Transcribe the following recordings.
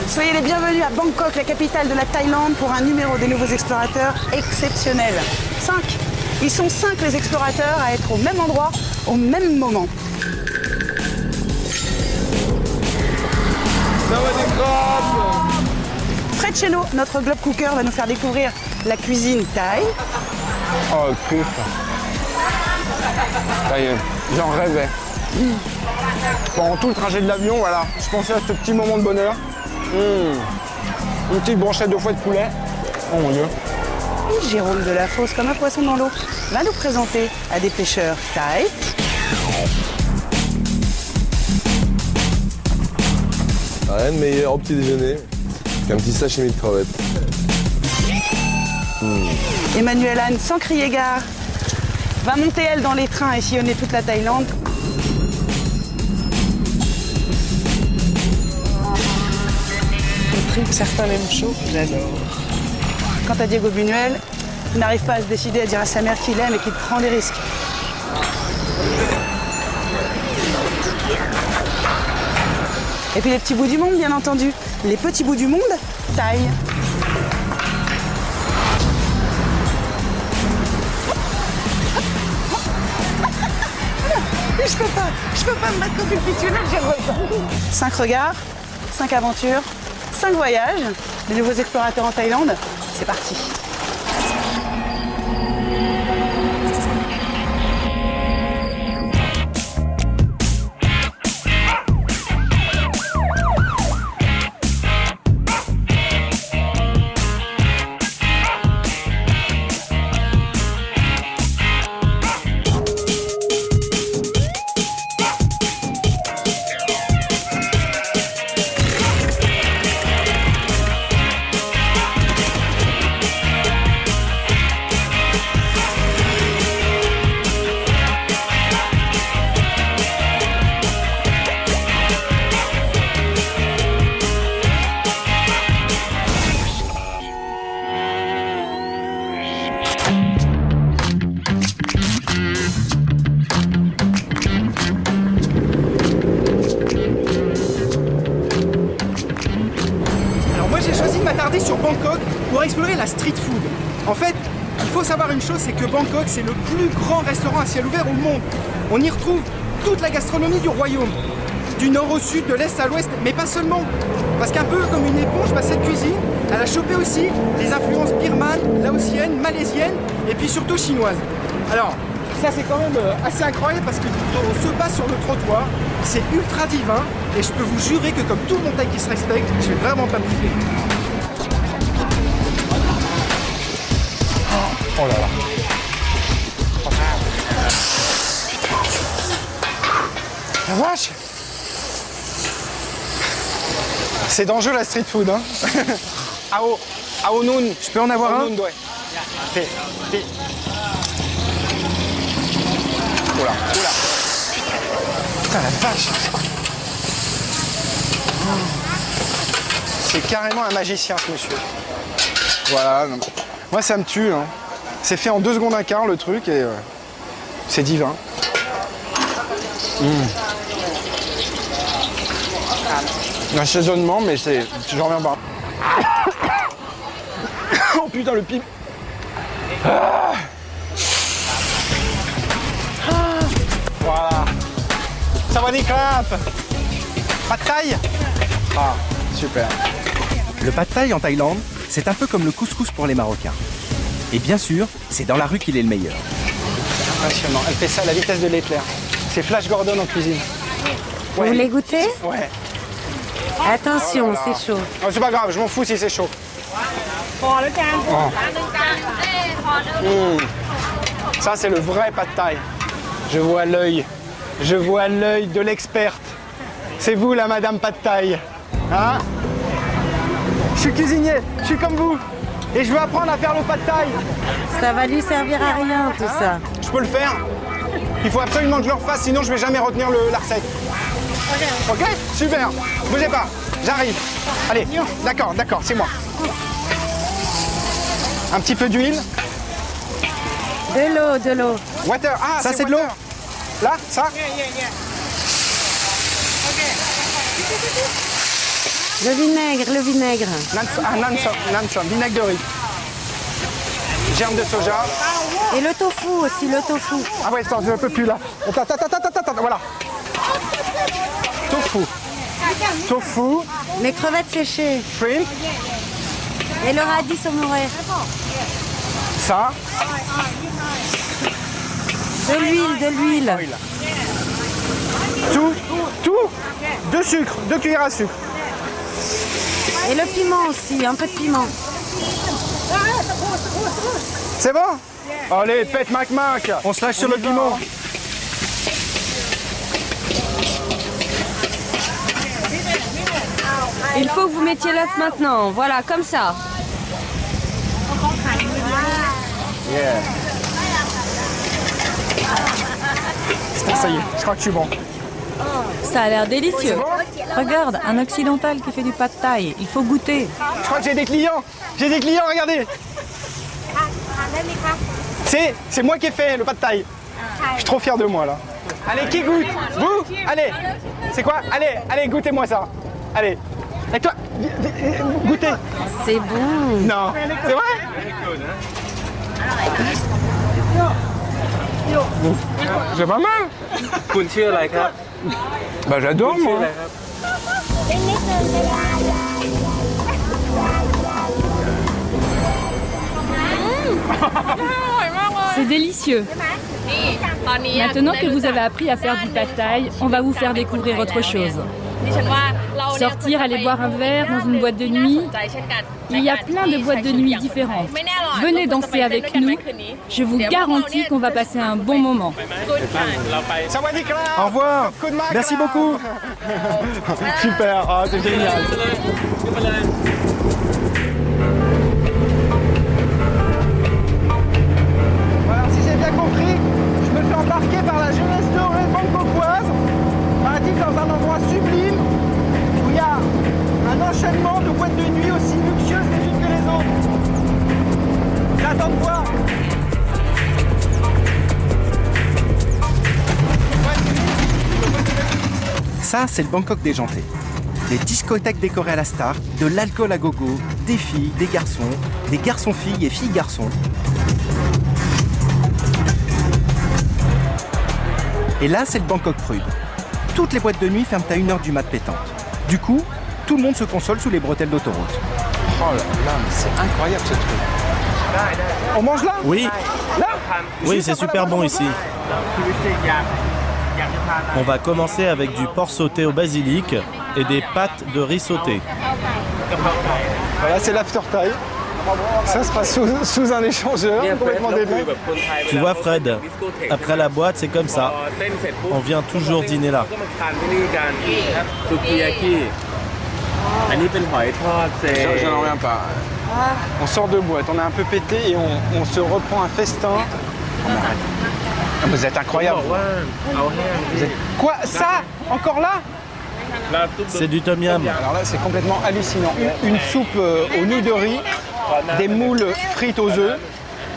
soyez les bienvenus à Bangkok, la capitale de la Thaïlande, pour un numéro des nouveaux explorateurs exceptionnel. 5. Ils sont 5 les explorateurs à être au même endroit, au même moment. Fred Chello, notre globe cooker, va nous faire découvrir la cuisine thaï. Oh, le kiff. Ça y est, j'en rêvais. Pendant tout le trajet de l'avion, voilà, je pensais à ce petit moment de bonheur. Une petite brochette de foie de poulet. Oh mon Dieu. Et Jérôme Delafosse, comme un poisson dans l'eau, va nous présenter à des pêcheurs thaïs. Rien de meilleur au petit déjeuner qu'un petit sashimi de crevettes. Emmanuel Anne, sans crier gare, va monter elle dans les trains et sillonner toute la Thaïlande. Certains l'aiment chaud, j'adore. Quant à Diego Buñuel, il n'arrive pas à se décider à dire à sa mère qu'il aime et qu'il prend des risques. Et puis les petits bouts du monde, bien entendu. Les petits bouts du monde, Thaï. Je peux pas me battre contre une pitchounette, j'aimerais pas. 5 regards, 5 aventures, 5 voyages. Les nouveaux explorateurs en Thaïlande, c'est parti. Sur Bangkok pour explorer la street food. En fait, il faut savoir une chose, c'est que Bangkok, c'est le plus grand restaurant à ciel ouvert au monde. On y retrouve toute la gastronomie du royaume, du nord au sud, de l'est à l'ouest, mais pas seulement. Parce qu'un peu comme une éponge, cette cuisine, elle a chopé aussi les influences birmanes, laotiennes, malaisiennes et puis surtout chinoises. Alors, ça c'est quand même assez incroyable parce qu'on se passe sur le trottoir, c'est ultra divin et je peux vous jurer que comme tout le monde qui se respecte, je vais vraiment pas me flipper. Oh là là. La vache! C'est dangereux la street food, hein? Ao Nun. Je peux en avoir un? Nun, ouais. Oula, oula. Putain, la vache! C'est carrément un magicien, ce monsieur. Voilà. Moi, ça me tue, hein. C'est fait en 2 secondes un quart, le truc, et c'est divin. Un assaisonnement, mais c'est... J'en reviens pas. Oh putain, le pipe. Voilà. Sawadee krap. Pad Thai. Ah, super. Le pad thaï en Thaïlande, c'est un peu comme le couscous pour les Marocains. Et bien sûr, c'est dans la rue qu'il est le meilleur. Impressionnant. Elle fait ça à la vitesse de l'éclair. C'est Flash Gordon en cuisine. Vous voulez goûter? Ouais. Attention, Oh là là. c'est chaud. Oh, c'est pas grave, je m'en fous si c'est chaud. Oh. Ça, c'est le vrai pad thaï. Je vois l'œil. Je vois l'œil de l'experte. C'est vous, la madame pad thaï. Hein? Je suis cuisinier, je suis comme vous. Et je veux apprendre à faire le pad thaï. Ça va lui servir à rien, tout ça. Je peux le faire. Il faut absolument que je le refasse, sinon je vais jamais retenir la recette. Ok? Super. Bougez pas. J'arrive. Allez. D'accord, d'accord, c'est moi. Un petit peu d'huile. De l'eau, de l'eau. Water. Ah, Ça, c'est de l'eau? Là, ça? Le vinaigre, le vinaigre. Namsom, vinaigre de riz. Germe de soja. Et le tofu aussi, le tofu. Ah ouais, attends, je ne peux plus là. Attends, voilà. Tofu. Les crevettes séchées. Shrimp. Et le radis saumuré. Ça. De l'huile. Tout. 2 sucres, 2 cuillères à sucre. Et le piment aussi, un peu de piment. C'est bon? Allez, pète Mac. On se lâche sur le piment. Il faut que vous mettiez l'œuf maintenant, voilà, comme ça. Ça y est, je crois que je suis bon. Ça a l'air délicieux. Regarde, un occidental qui fait du pad thai. Il faut goûter. Je crois que j'ai des clients. Regardez. C'est moi qui ai fait le pad thai. Je suis trop fier de moi là. Allez, qui goûte? Vous? Allez. C'est quoi? Allez, goûtez-moi ça. Allez. Et toi, goûtez. C'est bon. Non. C'est vrai? C'est pas mal. Bah j'adore moi. C'est délicieux. Maintenant que vous avez appris à faire du pad thai, on va vous faire découvrir autre chose. Sortir, aller boire un verre dans une boîte de nuit. Il y a plein de boîtes de nuit différentes. Venez danser avec nous. Je vous garantis qu'on va passer un bon moment. Au revoir. Merci beaucoup. Super, c'est génial. Alors si j'ai bien compris, je me fais embarquer par la jeunesse dorée bangkokoise, paraît-il dans un endroit sublime où il y a un enchaînement de boîtes de nuit aussi luxueuses les unes que les autres. J'attends de voir. Ça, c'est le Bangkok déjanté. Des discothèques décorées à la star, de l'alcool à gogo, des filles, des garçons-filles et filles-garçons. Et là, c'est le Bangkok prude. Toutes les boîtes de nuit ferment à 1h du mat pétante. Du coup, tout le monde se console sous les bretelles d'autoroute. Oh là là, c'est incroyable ce truc. On mange là? Oui. Là? Oui, c'est super bon ici. On va commencer avec du porc sauté au basilic et des pâtes de riz sauté. Voilà, c'est l'after Thai. Ça se passe sous un échangeur complètement débile. Tu vois Fred, après la boîte, c'est comme ça. On vient toujours dîner là. J'en reviens pas. On sort de boîte, on est un peu pété et on se reprend un festin. Oh, vous êtes incroyable. Vous êtes... Quoi? Ça? Encore là? C'est du tom yum. Alors là, c'est complètement hallucinant. Une soupe aux nouilles de riz, des moules frites aux œufs,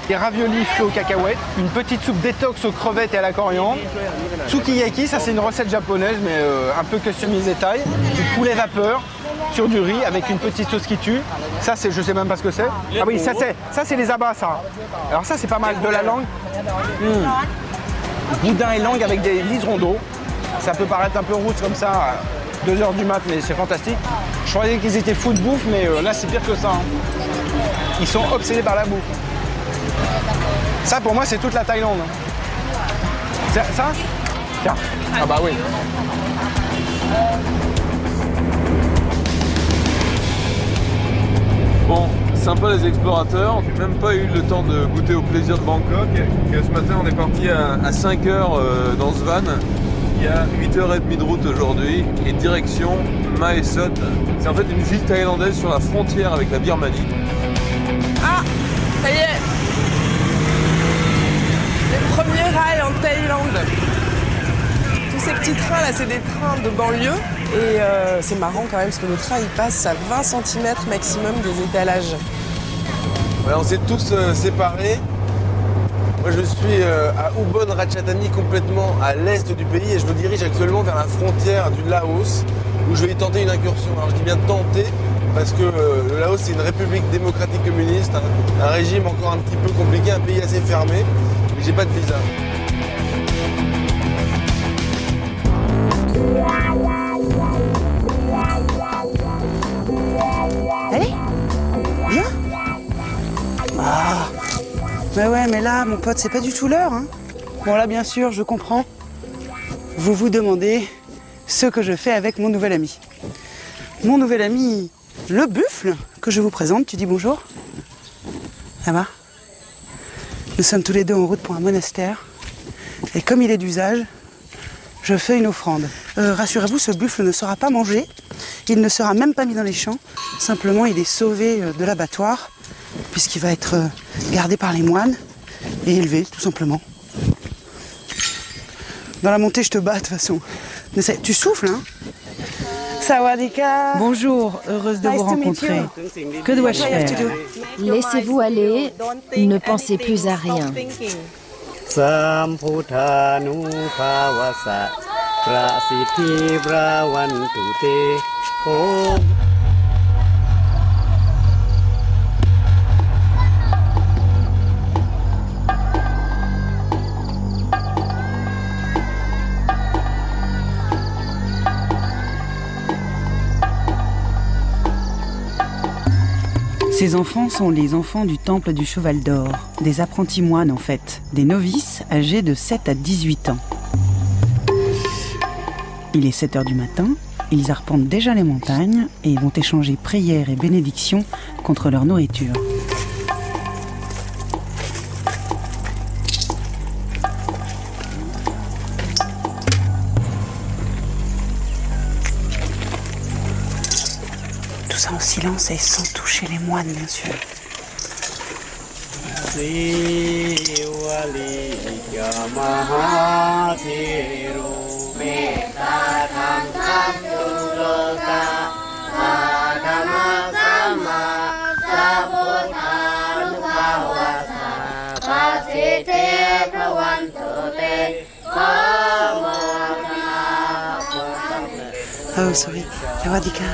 des raviolis frits aux cacahuètes, une petite soupe détox aux crevettes et à la coriandre, sukiyaki, ça c'est une recette japonaise mais un peu customisée taille, du poulet vapeur sur du riz avec une petite sauce qui tue. Ça c'est, je sais même pas ce que c'est. Ah oui, ça c'est les abats ça. Alors ça c'est pas mal, de la langue. Boudin et langue avec des liserons d'eau. Ça peut paraître un peu rousse comme ça, à 2h du mat, mais c'est fantastique. Je croyais qu'ils étaient fous de bouffe, mais là c'est pire que ça. Hein. Ils sont obsédés par la bouffe. Ça pour moi c'est toute la Thaïlande. Ça? Tiens. Ah bah oui. Bon, sympa les explorateurs, j'ai même pas eu le temps de goûter au plaisir de Bangkok. Ce matin on est parti à 5h dans ce van. Il y a 8h30 de route aujourd'hui et direction Mae Sot. C'est en fait une ville thaïlandaise sur la frontière avec la Birmanie. Ah, ça y est. Les premiers rails en Thaïlande. Tous ces petits trains là, c'est des trains de banlieue. Et c'est marrant quand même parce que le train il passe à 20 cm maximum des étalages. Voilà, on s'est tous séparés. Moi je suis à Ubon Ratchathani, complètement à l'est du pays et je me dirige actuellement vers la frontière du Laos. où je vais y tenter une incursion. Alors je dis bien tenter, parce que le Laos c'est une république démocratique communiste, un régime encore un petit peu compliqué, un pays assez fermé, mais j'ai pas de visa. Allez, viens. Ah, mais ouais, mais là, mon pote, c'est pas du tout l'heure. Hein. Bon, là, bien sûr, je comprends. Vous vous demandez ce que je fais avec mon nouvel ami. Mon nouvel ami, le buffle, que je vous présente. Tu dis bonjour. Ça va? Nous sommes tous les deux en route pour un monastère. Et comme il est d'usage, je fais une offrande. Rassurez-vous, ce buffle ne sera pas mangé. Il ne sera même pas mis dans les champs. Simplement, il est sauvé de l'abattoir, puisqu'il va être gardé par les moines et élevé, tout simplement. Dans la montée, je te bats, de toute façon. Tu souffles, hein? Sawadika. Bonjour, heureuse de vous rencontrer. Que dois-je faire? Laissez-vous aller, ne pensez plus à rien. Ces enfants sont les enfants du temple du Cheval d'Or, des apprentis moines en fait, des novices âgés de 7 à 18 ans. Il est 7 heures du matin, ils arpentent déjà les montagnes et vont échanger prières et bénédictions contre leur nourriture. Tout ça en silence et sans toucher les moines, bien sûr. Oh, sorry. Sawadika.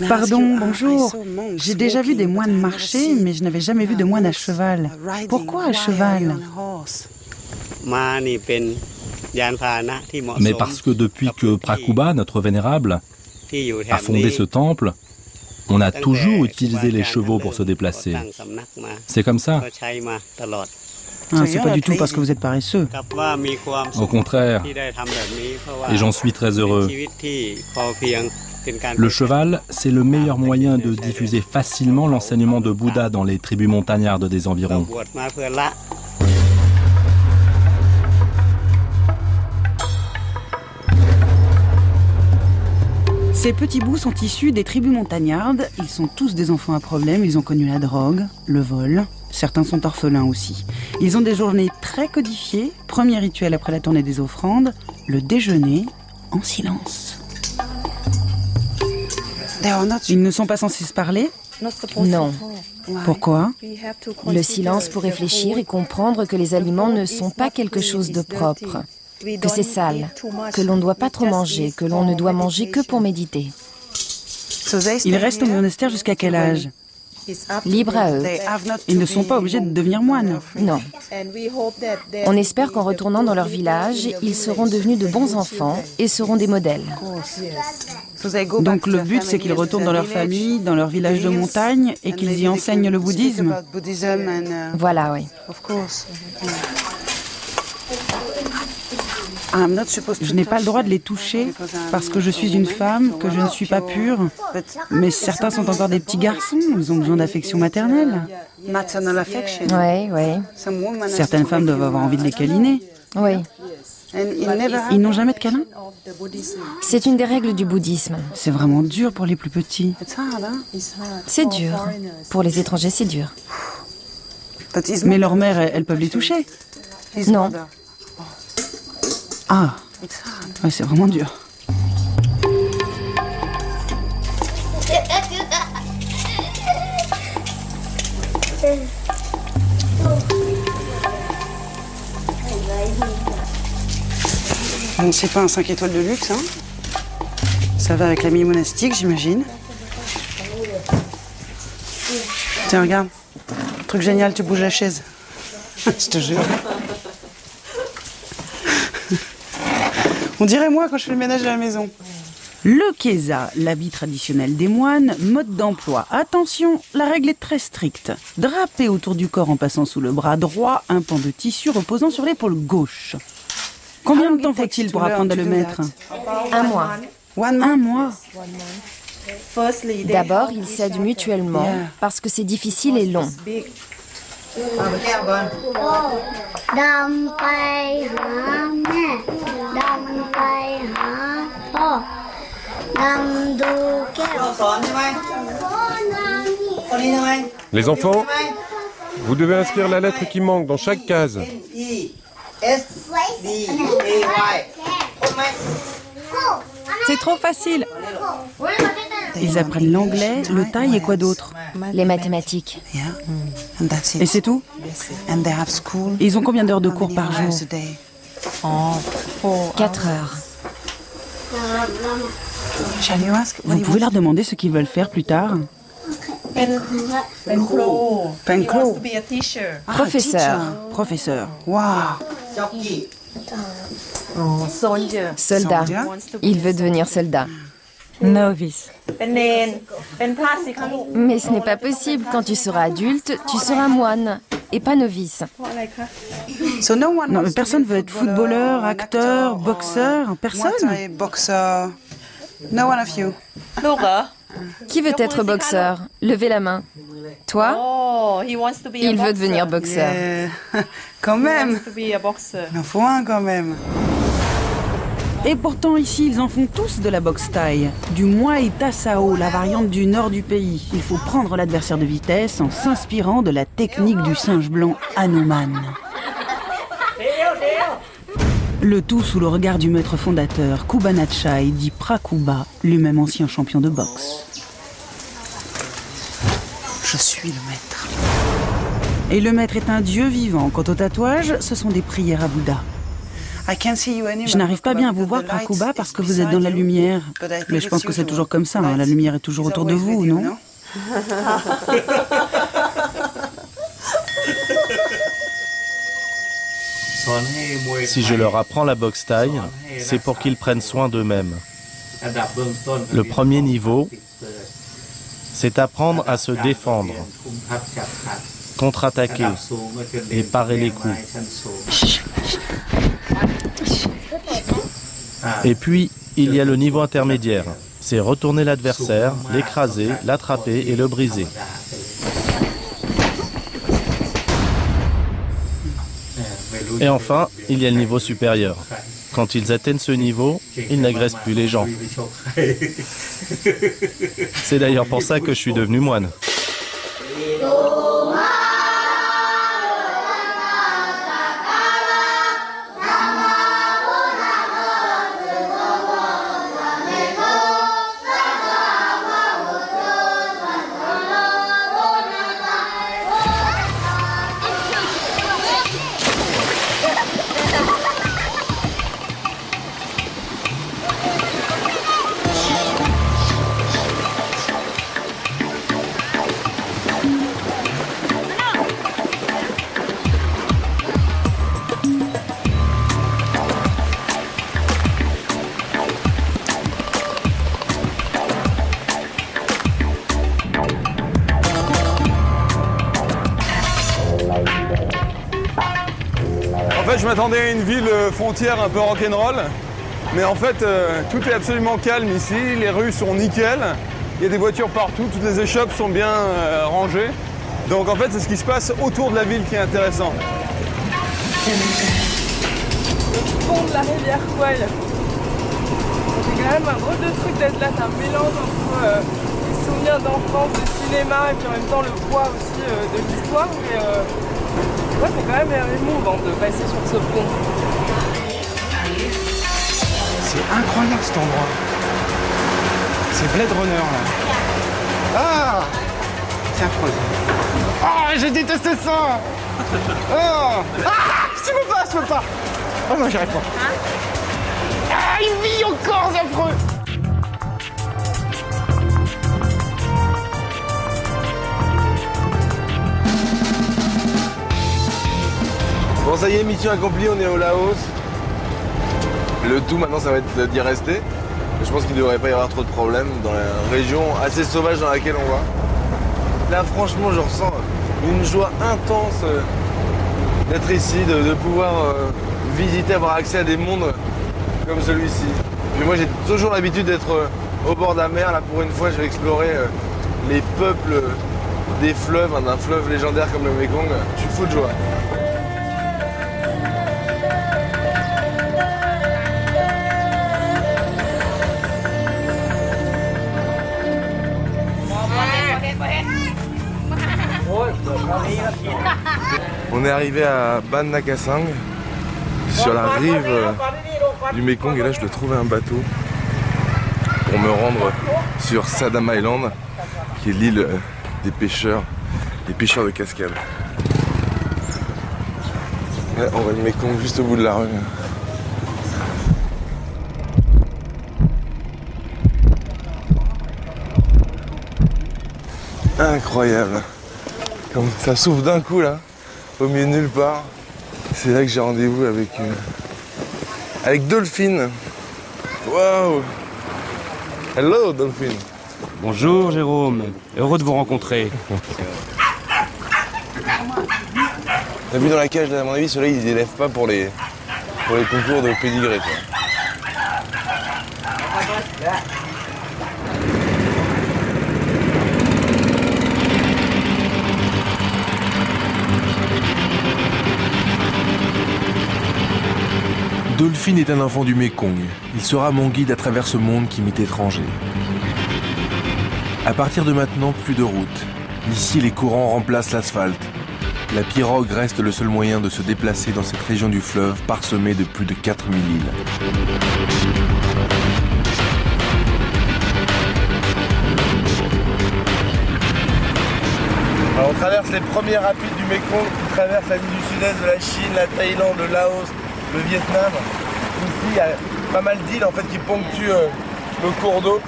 Pardon, bonjour. J'ai déjà vu des moines marcher, mais je n'avais jamais vu de moines à cheval. Pourquoi à cheval? Mais parce que depuis que Prakuba, notre vénérable, a fondé ce temple, on a toujours utilisé les chevaux pour se déplacer. C'est comme ça. Ah, c'est pas du tout parce que vous êtes paresseux. Au contraire, et j'en suis très heureux. Le cheval, c'est le meilleur moyen de diffuser facilement l'enseignement de Bouddha dans les tribus montagnardes des environs. Ces petits bouts sont issus des tribus montagnardes. Ils sont tous des enfants à problème. Ils ont connu la drogue, le vol. Certains sont orphelins aussi. Ils ont des journées très codifiées. Premier rituel après la tournée des offrandes, le déjeuner en silence. Ils ne sont pas censés se parler? Non. Pourquoi? Le silence pour réfléchir et comprendre que les aliments ne sont pas quelque chose de propre, que c'est sale, que l'on ne doit pas trop manger, que l'on ne doit manger que pour méditer. Ils restent au monastère jusqu'à quel âge? Libre à eux. Ils ne sont pas obligés de devenir moines. Non. On espère qu'en retournant dans leur village, ils seront devenus de bons enfants et seront des modèles. Donc le but, c'est qu'ils retournent dans leur famille, dans leur village de montagne et qu'ils y enseignent le bouddhisme. Voilà, oui. Je n'ai pas le droit de les toucher parce que je suis une femme, que je ne suis pas pure. Mais certains sont encore des petits garçons, ils ont besoin d'affection maternelle. Oui, oui. Certaines femmes doivent avoir envie de les câliner. Oui. Ils n'ont jamais de câlin? C'est une des règles du bouddhisme. C'est vraiment dur pour les plus petits. C'est dur. Pour les étrangers, c'est dur. Mais leurs mères, elles peuvent les toucher? Non. Ah, ouais, c'est vraiment dur. Bon, c'est pas un 5 étoiles de luxe, hein. Ça va avec l'ami monastique, j'imagine. Tiens, regarde. Truc génial, tu bouges la chaise. Je te jure. On dirait moi quand je fais le ménage à la maison. Le kesa, l'habit traditionnel des moines, mode d'emploi. Attention, la règle est très stricte. Drapé autour du corps en passant sous le bras droit, un pan de tissu reposant sur l'épaule gauche. Combien de temps faut-il pour apprendre à le mettre? 1 mois. Un mois. D'abord, ils s'aident mutuellement parce que c'est difficile et long. Les enfants, vous devez inscrire la lettre qui manque dans chaque case. C'est trop facile. Ils apprennent l'anglais, le thaï et quoi d'autre? Les mathématiques. Et c'est tout? Et ils ont combien d'heures de cours par jour? 4 heures. Vous pouvez leur demander ce qu'ils veulent faire plus tard? Professeur. Professeur. Wow. Soldat. Il veut devenir soldat. Novice. Mais ce n'est pas possible. Quand tu seras adulte, tu seras moine et pas novice. Non, mais personne veut être footballeur, acteur, boxeur. Personne. Boxeur. No one of you. Qui veut être boxeur? Levez la main. Toi? Il veut devenir boxeur. Quand même. Il en faut un quand même. Et pourtant, ici, ils en font tous de la boxe thaï. Du Muay Thai Sao, la variante du nord du pays. Il faut prendre l'adversaire de vitesse en s'inspirant de la technique du singe blanc Hanuman. Le tout sous le regard du maître fondateur, Kubanachai, dit Prakuba, lui-même ancien champion de boxe. Je suis le maître. Et le maître est un dieu vivant. Quant au tatouage, ce sont des prières à Bouddha. Je n'arrive pas bien à vous voir, Prakuba, parce que vous êtes dans la lumière. Mais je pense que c'est toujours comme ça, hein. La lumière est toujours autour de vous, non? Si je leur apprends la boxe thaï, c'est pour qu'ils prennent soin d'eux-mêmes. Le premier niveau, c'est apprendre à se défendre, contre-attaquer et parer les coups. Et puis, il y a le niveau intermédiaire. C'est retourner l'adversaire, l'écraser, l'attraper et le briser. Et enfin, il y a le niveau supérieur. Quand ils atteignent ce niveau, ils n'agressent plus les gens. C'est d'ailleurs pour ça que je suis devenu moine. Je m'attendais à une ville frontière un peu rock'n'roll, mais en fait tout est absolument calme ici, les rues sont nickel, il y a des voitures partout, toutes les échoppes sont bien rangées. Donc en fait c'est ce qui se passe autour de la ville qui est intéressant. Le pont de la rivière Kouai. C'est quand même un drôle de truc d'être là, c'est un mélange entre les souvenirs d'enfance, de cinéma et puis en même temps le poids aussi de l'histoire. Ouais, c'est quand même émouvant de passer sur ce pont. C'est incroyable cet endroit. C'est Blade Runner là. Ah, c'est affreux. Ah, je déteste ça. Oh. Ah, je peux pas. Oh non, j'y arrive pas. Ah, il vit encore, c'est affreux. Bon, ça y est, mission accomplie, on est au Laos. Le tout maintenant, ça va être d'y rester. Je pense qu'il ne devrait pas y avoir trop de problèmes dans la région assez sauvage dans laquelle on va. Là, franchement, je ressens une joie intense d'être ici, de pouvoir visiter, avoir accès à des mondes comme celui-ci. Puis moi, j'ai toujours l'habitude d'être au bord de la mer. Là, pour une fois, je vais explorer les peuples des fleuves, d'un fleuve légendaire comme le Mekong. Je suis fou de joie. On est arrivé à Ban Nakasang, sur la rive du Mekong, et là je dois trouver un bateau pour me rendre sur Sadam Island, qui est l'île des pêcheurs de cascade. Là, on voit le Mekong juste au bout de la rue. Incroyable. Comme ça s'ouvre d'un coup là, au milieu de nulle part. C'est là que j'ai rendez-vous avec Dolphine. Waouh! Hello Dolphine. Bonjour Jérôme, heureux de vous rencontrer. T'as vu dans la cage là, à mon avis, ceux-là ils les élèvent pas pour les concours de pédigré. Dolphine est un enfant du Mekong. Il sera mon guide à travers ce monde qui m'est étranger. À partir de maintenant, plus de route. Ici, les courants remplacent l'asphalte. La pirogue reste le seul moyen de se déplacer dans cette région du fleuve parsemée de plus de 4000 îles. Alors, on traverse les premiers rapides du Mekong qui traversent la ligne du sud-est de la Chine, la Thaïlande, le Laos, le Vietnam. Ici, il y a pas mal d'îles en fait, qui ponctuent le cours d'eau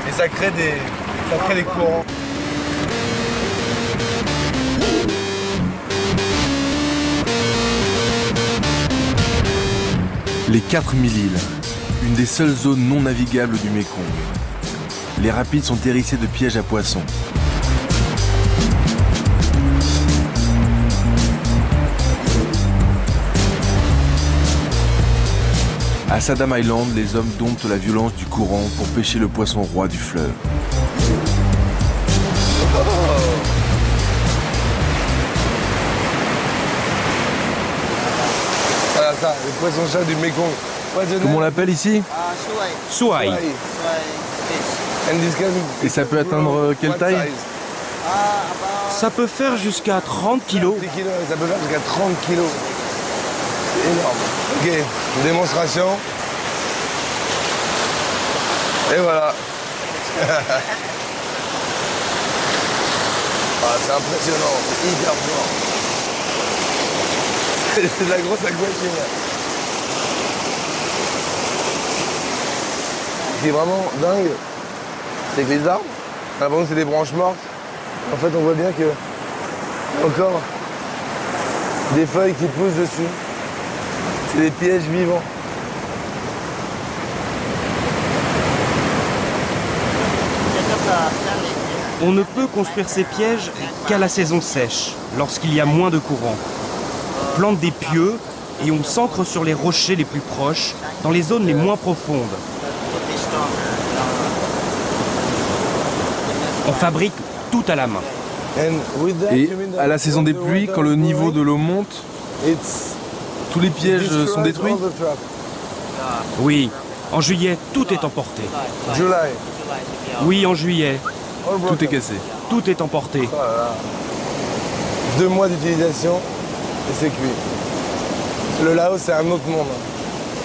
et ça crée des courants. Les 4000 îles, une des seules zones non navigables du Mekong. Les rapides sont hérissés de pièges à poissons. À Sadam Island, les hommes domptent la violence du courant pour pêcher le poisson roi du fleuve. Voilà ça, le poisson-chat du Mekong. Comment on l'appelle ici? Souaï. Et ça peut atteindre quelle taille? Ça peut faire jusqu'à 30 kilos. Ça peut faire jusqu'à 30 kilos. C'est énorme. Ok, une démonstration. Et voilà. C'est impressionnant, c'est hyper fort. C'est de la grosse aquachine. Ce qui est vraiment dingue, c'est que les arbres, on a l'impression que c'est des branches mortes. En fait, on voit bien que y a encore des feuilles qui poussent dessus. C'est des pièges vivants. On ne peut construire ces pièges qu'à la saison sèche, lorsqu'il y a moins de courant. On plante des pieux et on s'ancre sur les rochers les plus proches, dans les zones les moins profondes. On fabrique tout à la main. Et à la saison des pluies, quand le niveau de l'eau monte, tous les pièges sont détruits? Oui, en juillet, tout est emporté. July. Oui, en juillet. Tout est cassé. Tout est emporté. 2 mois d'utilisation et c'est cuit. Le Laos, c'est un autre monde.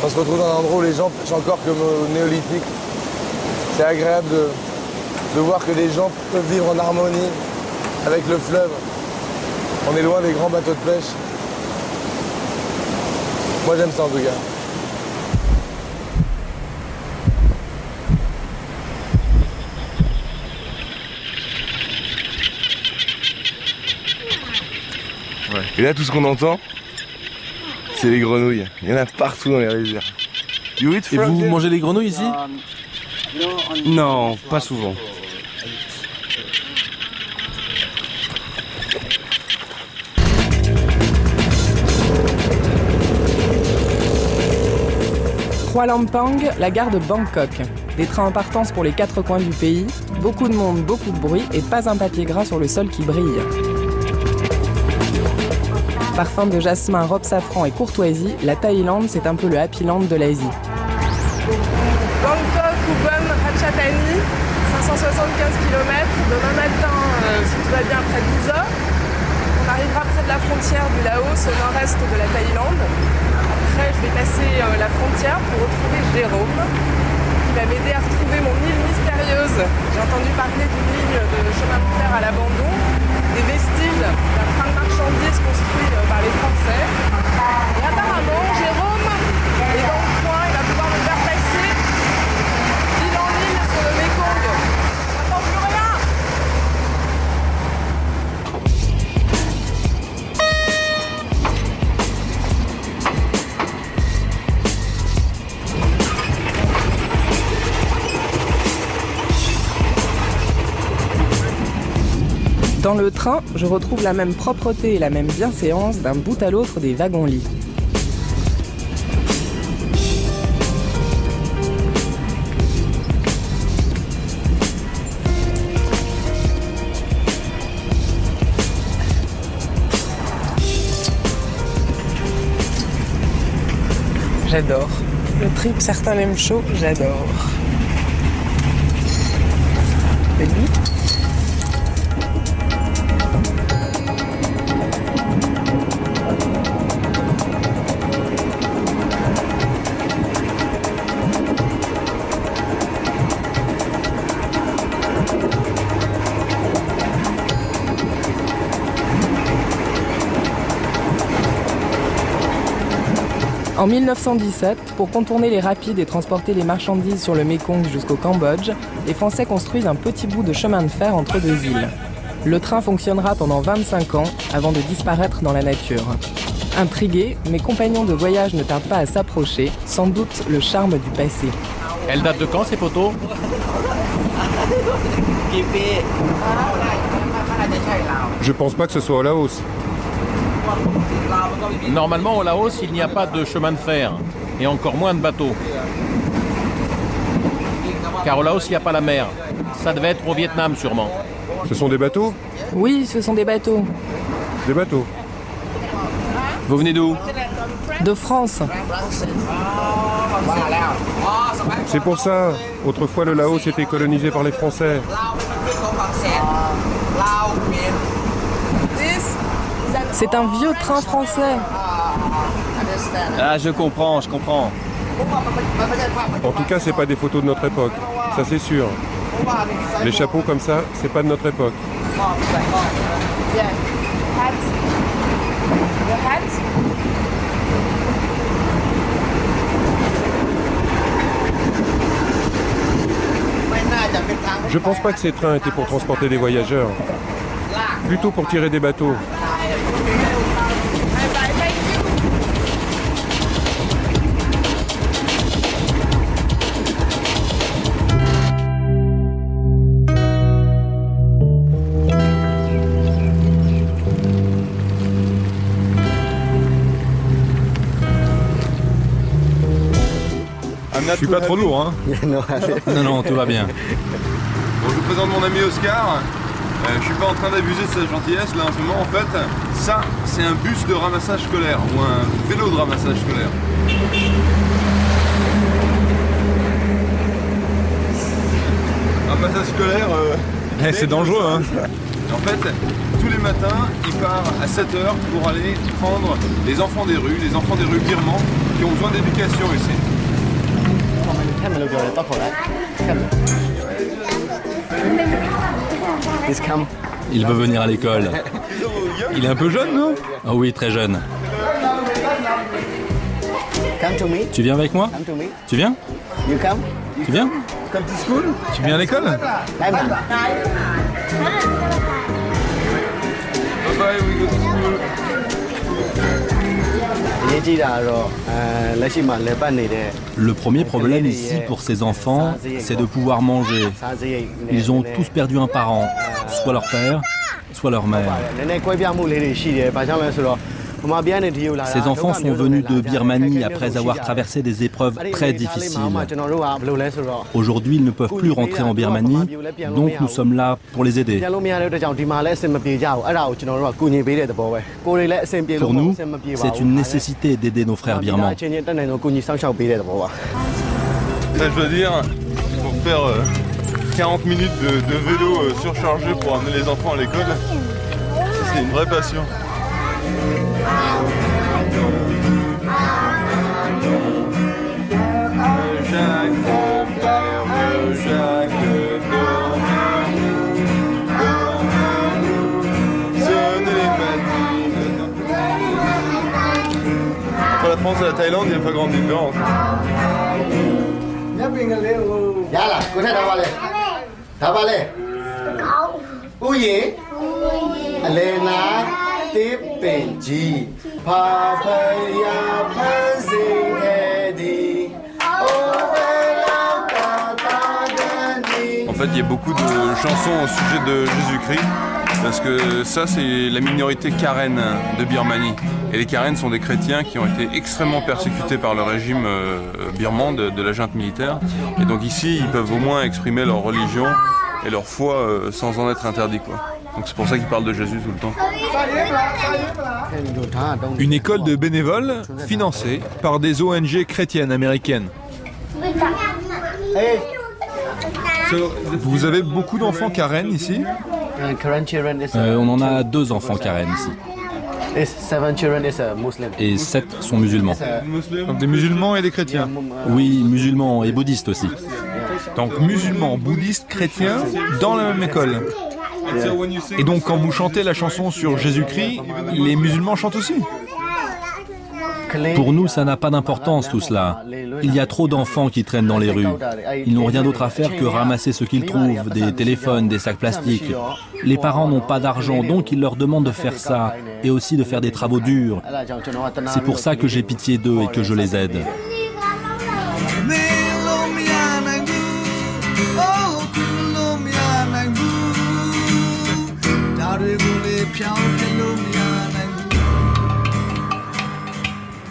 On se retrouve dans un endroit où les gens pêchent encore comme au néolithique. C'est agréable de voir que les gens peuvent vivre en harmonie avec le fleuve. On est loin des grands bateaux de pêche. Moi, j'aime ça en tout cas. Ouais. Et là, tout ce qu'on entend, C'est les grenouilles. Il y en a partout dans les rivières. Et vous mangez les grenouilles ici? Non, pas souvent. Kuala Lumpur, la gare de Bangkok. Des trains en partance pour les 4 coins du pays, beaucoup de monde, beaucoup de bruit et pas un papier gras sur le sol qui brille. Parfum de jasmin, robe safran et courtoisie, la Thaïlande, c'est un peu le Happy Land de l'Asie. Bangkok, Ubon, Ratchathani, 575 km. Demain matin, si tout va bien, après 12 heures, on arrivera près de la frontière du Laos, au nord-est de la Thaïlande. Après, je vais passer la frontière pour retrouver Jérôme, qui va m'aider à retrouver mon île mystérieuse. J'ai entendu parler d'une ligne de chemin de fer à l'abandon, des vestiges d'un train de marchandises construit par les Français. Et apparemment, Jérôme est dans le coin, il va pouvoir me faire passer d'île en île sur le Mekong. J'attends plus rien. Dans le train, je retrouve la même propreté et la même bienséance d'un bout à l'autre des wagons-lits. J'adore. Le trip, certains l'aiment chaud, j'adore. Et lui ? En 1917, pour contourner les rapides et transporter les marchandises sur le Mekong jusqu'au Cambodge, les Français construisent un petit bout de chemin de fer entre 2 îles. Le train fonctionnera pendant 25 ans avant de disparaître dans la nature. Intrigués, mes compagnons de voyage ne tardent pas à s'approcher, sans doute le charme du passé. Elles datent de quand ces photos? Je pense pas que ce soit au Laos. Normalement, au Laos, il n'y a pas de chemin de fer, et encore moins de bateaux. Car au Laos, il n'y a pas la mer. Ça devait être au Vietnam, sûrement. Ce sont des bateaux? Oui, ce sont des bateaux. Des bateaux. Vous venez d'où? De France. C'est pour ça. Autrefois, le Laos était colonisé par les Français. C'est un vieux train français. Ah, je comprends, je comprends. En tout cas, c'est pas des photos de notre époque. Ça, c'est sûr. Les chapeaux comme ça, c'est pas de notre époque. Je pense pas que ces trains étaient pour transporter des voyageurs. Plutôt pour tirer des bateaux. Je suis pas trop lourd, hein? Non, tout va bien. Bon, je vous présente mon ami Oscar. Je suis pas en train d'abuser de sa gentillesse là en ce moment. En fait, ça, c'est un bus de ramassage scolaire ou un vélo de ramassage scolaire. Ramassage scolaire. C'est dangereux, hein? En fait, tous les matins, il part à 7h pour aller prendre les enfants des rues birmans qui ont besoin d'éducation ici. Il veut venir à l'école. Il est un peu jeune, non? Ah oui, très jeune. Tu viens avec moi? Tu viens? Tu viens? Tu viens à l'école? Le premier problème ici pour ces enfants, c'est de pouvoir manger. Ils ont tous perdu un parent, soit leur père, soit leur mère. Ces enfants sont venus de Birmanie après avoir traversé des épreuves très difficiles. Aujourd'hui, ils ne peuvent plus rentrer en Birmanie, donc nous sommes là pour les aider. Pour nous, c'est une nécessité d'aider nos frères birmans. Ça, je dois dire, pour faire 40 minutes de vélo surchargé pour amener les enfants à l'école, c'est une vraie passion. Entre la France et la Thaïlande, il n'y a pas grande différence. En fait, il y a beaucoup de chansons au sujet de Jésus-Christ, parce que ça, c'est la minorité Karen de Birmanie. Et les Karen sont des chrétiens qui ont été extrêmement persécutés par le régime birman de la junte militaire. Et donc ici, ils peuvent au moins exprimer leur religion et leur foi sans en être interdits, quoi. Donc c'est pour ça qu'ils parlent de Jésus tout le temps. Une école de bénévoles financée par des ONG chrétiennes américaines. Vous avez beaucoup d'enfants Karen ici? On en a 2 enfants Karen ici. Et 7 sont musulmans. Donc des musulmans et des chrétiens? Oui, musulmans et bouddhistes aussi. Donc musulmans, bouddhistes, chrétiens dans la même école. Et donc quand vous chantez la chanson sur Jésus-Christ, les musulmans chantent aussi? Pour nous, ça n'a pas d'importance tout cela. Il y a trop d'enfants qui traînent dans les rues. Ils n'ont rien d'autre à faire que ramasser ce qu'ils trouvent, des téléphones, des sacs plastiques. Les parents n'ont pas d'argent, donc ils leur demandent de faire ça, et aussi de faire des travaux durs. C'est pour ça que j'ai pitié d'eux et que je les aide.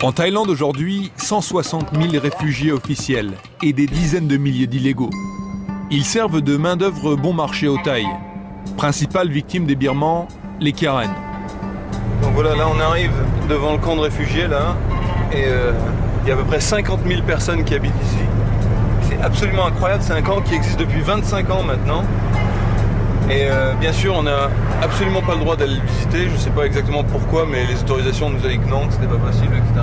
En Thaïlande aujourd'hui, 160 000 réfugiés officiels et des dizaines de milliers d'illégaux. Ils servent de main-d'œuvre bon marché aux Thaïs. Principale victime des Birmans, les Karen. Donc voilà, là on arrive devant le camp de réfugiés là, et il y a à peu près 50 000 personnes qui habitent ici. C'est absolument incroyable, c'est un camp qui existe depuis 25 ans maintenant. Et bien sûr, on n'a absolument pas le droit d'aller le visiter. Je ne sais pas exactement pourquoi, mais les autorisations nous avaient dit que non, que c'était pas possible, etc.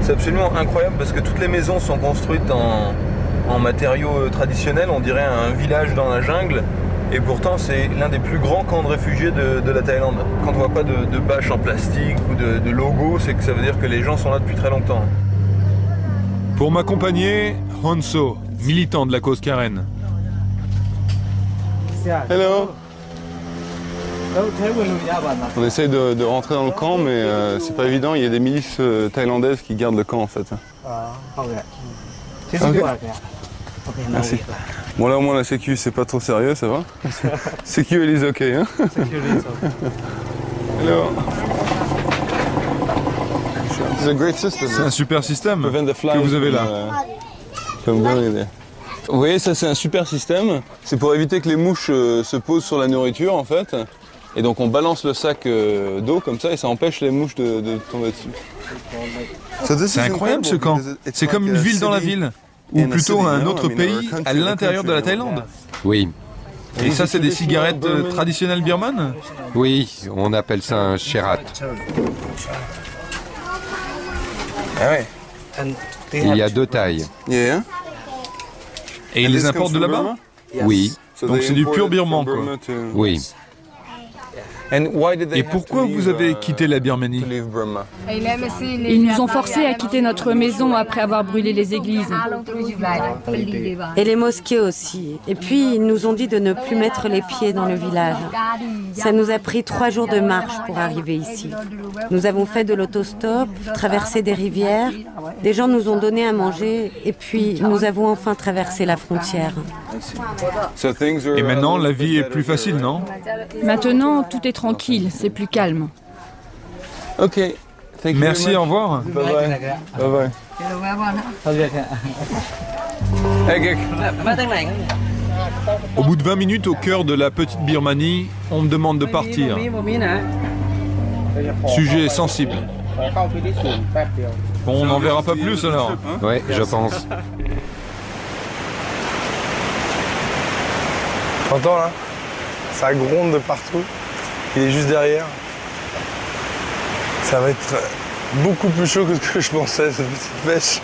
C'est absolument incroyable parce que toutes les maisons sont construites en matériaux traditionnels. On dirait un village dans la jungle. Et pourtant, c'est l'un des plus grands camps de réfugiés de la Thaïlande. Quand on voit pas de bâches en plastique ou de logo, c'est que ça veut dire que les gens sont là depuis très longtemps. Pour m'accompagner, Honso, militant de la cause Karen. Hello. On essaye de rentrer dans le camp, mais c'est pas évident. Il y a des milices thaïlandaises qui gardent le camp en fait. Okay. Merci. Bon là au moins la sécu c'est pas trop sérieux, ça va? Sécu elle est ok, hein? Hello. C'est un super système que vous avez là. Vous voyez, ça c'est un super système. C'est pour éviter que les mouches se posent sur la nourriture en fait. Et donc on balance le sac d'eau comme ça et ça empêche les mouches de tomber dessus. C'est incroyable ce camp. C'est comme une ville dans la ville. Ou plutôt un autre pays à l'intérieur de la Thaïlande. Oui. Et ça c'est des cigarettes traditionnelles birmanes? Oui, on appelle ça un sherat. Ah ouais. Il y a 2 tailles. Yeah. Et ils les importent de là-bas? Oui. Donc c'est du pur birman, quoi. Oui. Et pourquoi vous avez quitté la Birmanie? Ils nous ont forcés à quitter notre maison après avoir brûlé les églises. Et les mosquées aussi. Et puis, ils nous ont dit de ne plus mettre les pieds dans le village. Ça nous a pris 3 jours de marche pour arriver ici. Nous avons fait de l'autostop, traversé des rivières. Des gens nous ont donné à manger. Et puis, nous avons enfin traversé la frontière. Et maintenant, la vie est plus facile, non? Maintenant, tout est tranquille, c'est plus calme. Ok. Merci, au revoir. Bye bye. Au bout de 20 minutes, au cœur de la petite Birmanie, on me demande de partir. Sujet sensible. Bon, on n'en verra pas plus alors. Ouais, je pense. T'entends là? Ça gronde de partout. Il est juste derrière. Ça va être beaucoup plus chaud que ce que je pensais, cette petite pêche.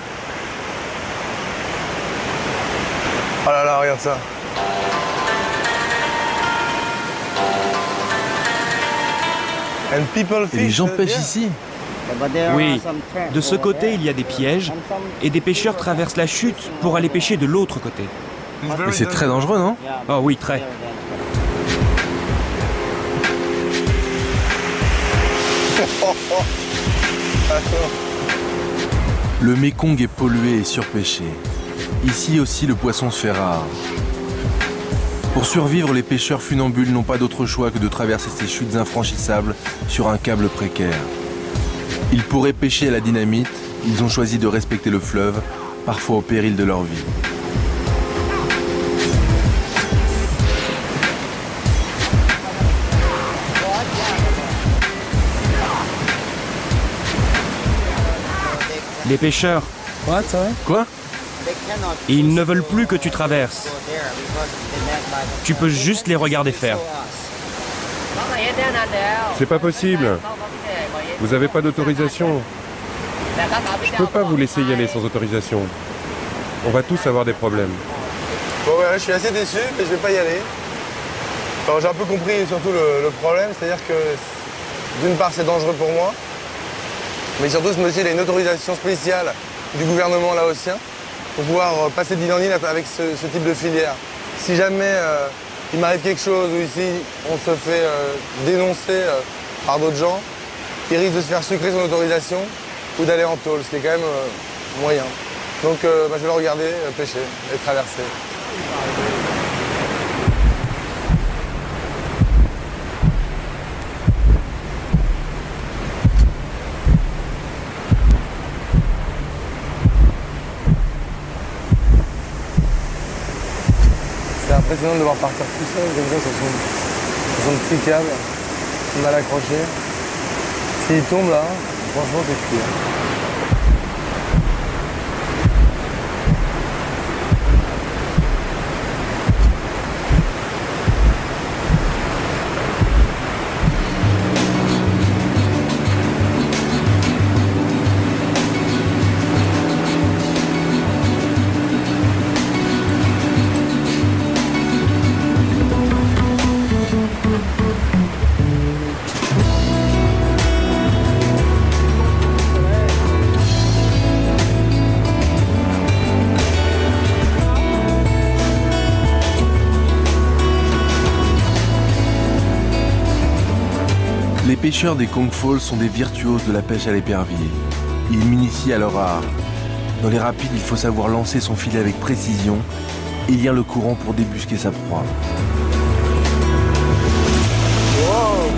Oh là là, regarde ça. Et les gens pêchent ici? Oui, de ce côté il y a des pièges et des pêcheurs traversent la chute pour aller pêcher de l'autre côté. Mais c'est très dangereux, non? Oh oui, très. Le Mékong est pollué et surpêché. Ici aussi, le poisson se fait rare. Pour survivre, les pêcheurs funambules n'ont pas d'autre choix que de traverser ces chutes infranchissables sur un câble précaire. Ils pourraient pêcher à la dynamite, ils ont choisi de respecter le fleuve, parfois au péril de leur vie. Les pêcheurs. Quoi? Ils ne veulent plus que tu traverses. Tu peux juste les regarder faire. C'est pas possible. Vous avez pas d'autorisation. Je peux pas vous laisser y aller sans autorisation. On va tous avoir des problèmes. Bon ouais, je suis assez déçu, mais je vais pas y aller. Enfin, j'ai un peu compris surtout le problème, c'est-à-dire que d'une part c'est dangereux pour moi, mais surtout ce monsieur il a une autorisation spéciale du gouvernement laotien pour pouvoir passer d'île en île avec ce type de filière. Si jamais il m'arrive quelque chose ou ici on se fait dénoncer par d'autres gens, il risque de se faire sucrer son autorisation ou d'aller en tôle, ce qui est quand même moyen. Donc je vais le regarder pêcher et traverser. C'est impressionnant de devoir partir tout seul comme ça sur son petit câble, mal accroché. S'il tombe là, franchement c'est cuit. Les pêcheurs des Kong Falls sont des virtuoses de la pêche à l'épervier. Ils m'initient à leur art. Dans les rapides, il faut savoir lancer son filet avec précision et lire le courant pour débusquer sa proie. Wow.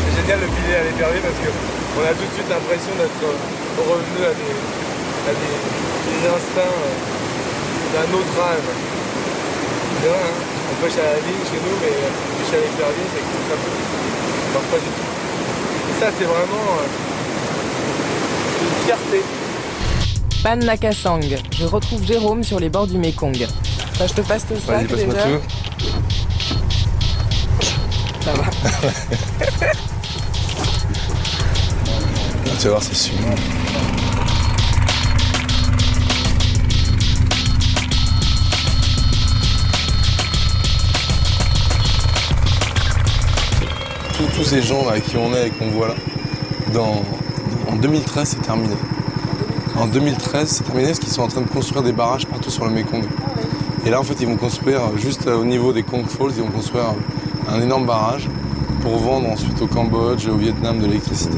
C'est génial le filet à l'épervier parce qu'on a tout de suite l'impression d'être revenu à des instincts d'un autre âge. C'est vrai, hein, on pêche à la ligne chez nous, mais pêcher à l'épervier, c'est que ça peut. Alors pas du tout. Et ça, c'est vraiment une fierté. Pan Nakasang, je retrouve Jérôme sur les bords du Mékong. Enfin, je te passe tout ça déjà. Tout. Ça va. Tu vas voir, c'est super. tous ces gens là, avec qui on est et qu'on voit là, en 2013, c'est terminé. En 2013, c'est terminé parce qu'ils sont en train de construire des barrages partout sur le Mekong. Et là, en fait, ils vont construire, juste au niveau des Kong Falls, ils vont construire un énorme barrage pour vendre ensuite au Cambodge et au Vietnam de l'électricité.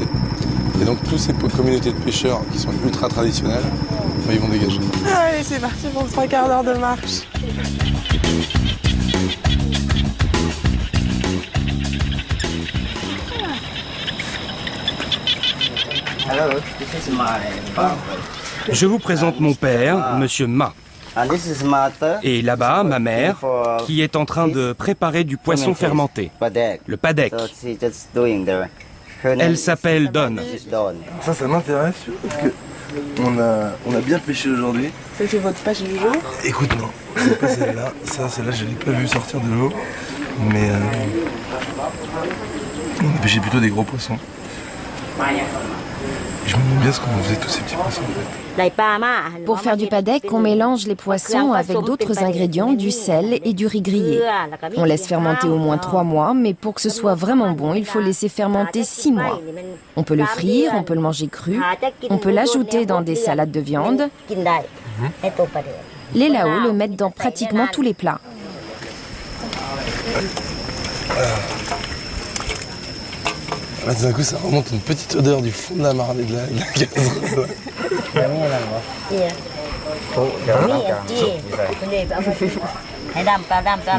Et donc, toutes ces communautés de pêcheurs qui sont ultra traditionnelles, ils vont dégager. Allez, c'est parti pour 3 quarts d'heure de marche. Je vous présente mon père, Monsieur Ma. Et là-bas, ma mère, qui est en train de préparer du poisson fermenté, le padek. Elle s'appelle Don. Ça m'intéresse parce que on a bien pêché aujourd'hui. C'était votre pêche du jour? Écoute, non, c'est pas celle-là. Celle-là, je l'ai pas vue sortir de l'eau. Mais on a pêché plutôt des gros poissons. Je me demande bien ce qu'on faisait tous ces petits poissons en fait. Pour faire du padek, on mélange les poissons avec d'autres ingrédients, du sel et du riz grillé. On laisse fermenter au moins 3 mois, mais pour que ce soit vraiment bon, il faut laisser fermenter 6 mois. On peut le frire, on peut le manger cru, on peut l'ajouter dans des salades de viande. Les Lao le mettent dans pratiquement tous les plats. Là, tout d'un coup, ça remonte une petite odeur du fond de la marne et de la casserole.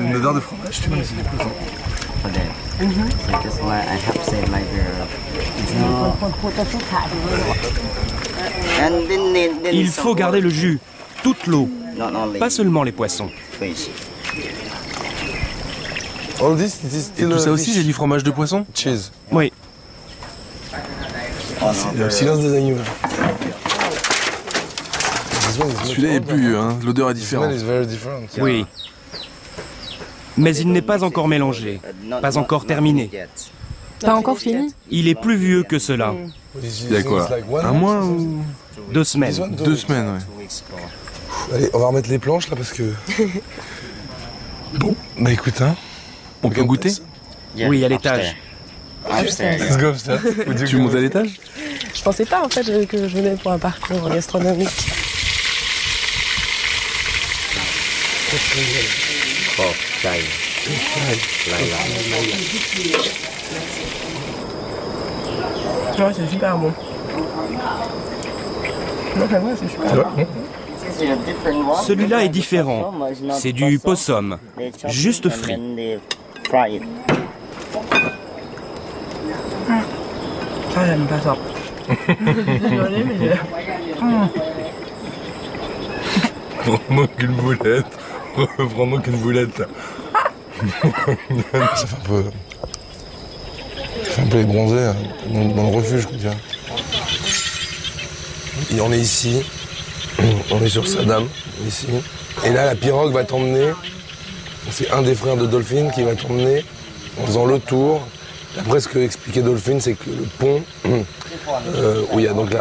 Une odeur de fromage, tu vois, mais c'est du poisson. Il faut garder le jus, toute l'eau, pas seulement les poissons. Et tout ça aussi, c'est du fromage de poisson? Cheese. Oui. C'est le silence des agneaux. Celui-là est plus vieux, hein. L'odeur est différente. Oui. Mais il n'est pas encore mélangé, pas encore terminé. Pas encore fini? Il est plus vieux que cela. Il y a quoi? Un mois ou 2 semaines. 2 semaines, oui. Allez, on va remettre les planches là parce que... Bon, bah écoute, hein. On peut goûter? Oui, à l'étage. Let's go, ça. Tu montes à l'étage? Je pensais pas en fait que je venais pour un parcours gastronomique. Ouais, c'est super bon. Non, c'est vrai, c'est super bon. Celui-là est différent. C'est du possum, juste frit. Ah, j'aime pas ça. Désolée, mais Prends-nous qu'une boulette. Prends-nous qu'une boulette. Ça fait un peu les bronzés dans le refuge, quoi, tu vois. Et on est ici. On est sur Saddam, ici. Et là, la pirogue va t'emmener. C'est un des frères de Dolphin qui va t'emmener en faisant le tour. Après, ce que expliquait Dolphin, c'est que le pont, où il y a donc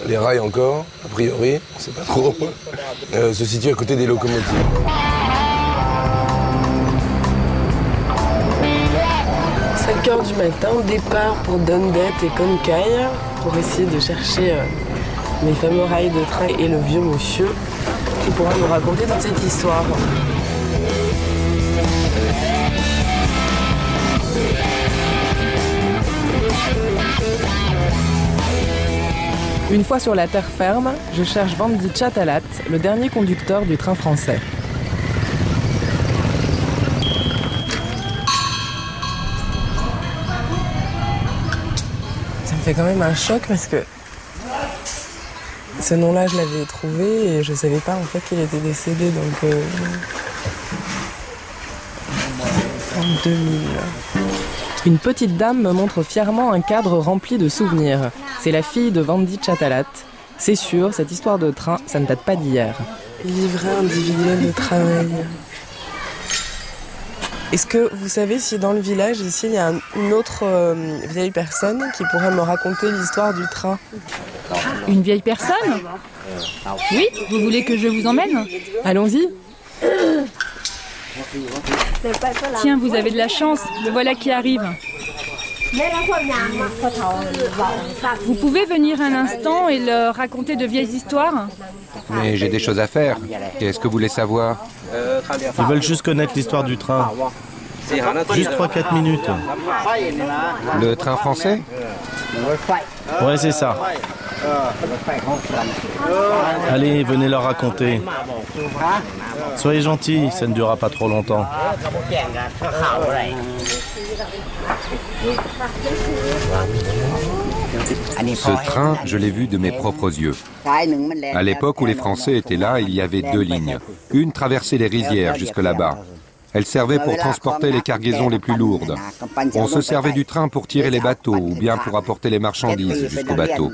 les rails encore, a priori, on ne sait pas trop, se situe à côté des locomotives. 5h du matin, départ pour Dundet et Konkai pour essayer de chercher les fameux rails de train et le vieux monsieur qui pourra nous raconter toute cette histoire. Une fois sur la terre ferme, je cherche Vandit Chatalat, le dernier conducteur du train français. Ça me fait quand même un choc parce que ce nom-là, je l'avais trouvé et je savais pas en fait qu'il était décédé, donc en 2000. Une petite dame me montre fièrement un cadre rempli de souvenirs. C'est la fille de Vandit Chatalat. C'est sûr, cette histoire de train, ça ne date pas d'hier. Livret individuel de travail. Est-ce que vous savez si dans le village, ici, il y a une autre vieille personne qui pourrait me raconter l'histoire du train? Une vieille personne? Oui, vous voulez que je vous emmène? Allons-y. Tiens, vous avez de la chance, le voilà qui arrive. Vous pouvez venir un instant et leur raconter de vieilles histoires? Mais j'ai des choses à faire. Qu'est-ce que vous voulez savoir? Ils veulent juste connaître l'histoire du train. Juste 3-4 minutes. Le train français? Ouais, c'est ça. Allez, venez leur raconter. Soyez gentils, ça ne durera pas trop longtemps. Ce train, je l'ai vu de mes propres yeux. À l'époque où les Français étaient là, il y avait 2 lignes. Une traversait les rizières jusque là-bas. Elle servait pour transporter les cargaisons les plus lourdes. On se servait du train pour tirer les bateaux ou bien pour apporter les marchandises jusqu'au bateau.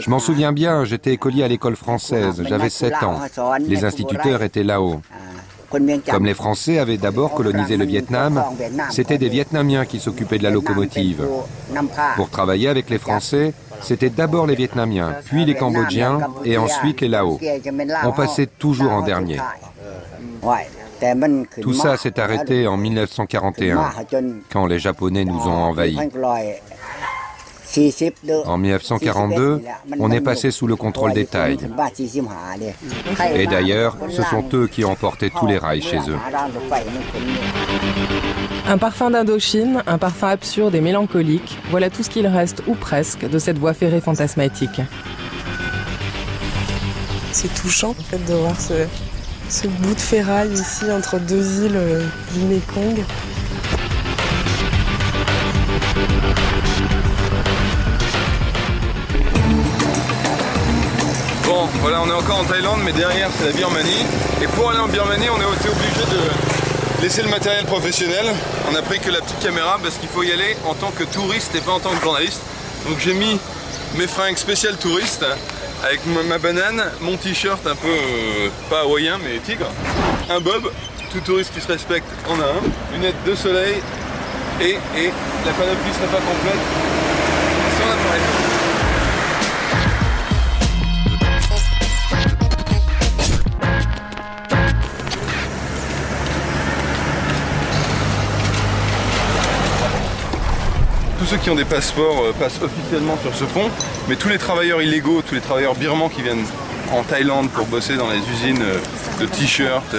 Je m'en souviens bien, j'étais écolier à l'école française, j'avais 7 ans. Les instituteurs étaient là-haut. Comme les Français avaient d'abord colonisé le Vietnam, c'était des Vietnamiens qui s'occupaient de la locomotive. Pour travailler avec les Français, c'était d'abord les Vietnamiens, puis les Cambodgiens et ensuite les Laos. On passait toujours en dernier. Tout ça s'est arrêté en 1941, quand les Japonais nous ont envahis. En 1942, on est passé sous le contrôle des Thaïs. Et d'ailleurs, ce sont eux qui ont emporté tous les rails chez eux. Un parfum d'Indochine, un parfum absurde et mélancolique, voilà tout ce qu'il reste, ou presque, de cette voie ferrée fantasmatique. C'est touchant en fait de voir ce bout de ferraille ici entre 2 îles du Mekong. Bon, voilà, on est encore en Thaïlande, mais derrière c'est la Birmanie. Et pour aller en Birmanie, on a été obligé de laisser le matériel professionnel. On a pris que la petite caméra parce qu'il faut y aller en tant que touriste et pas en tant que journaliste. Donc j'ai mis mes fringues spéciales touristes avec ma banane, mon t-shirt un peu, pas hawaïen mais tigre, un bob, tout touriste qui se respecte en a un, lunettes de soleil et la panoplie serait pas complète sans appareil. Tous ceux qui ont des passeports passent officiellement sur ce pont, mais tous les travailleurs illégaux, tous les travailleurs birmans qui viennent en Thaïlande pour bosser dans les usines de t-shirts,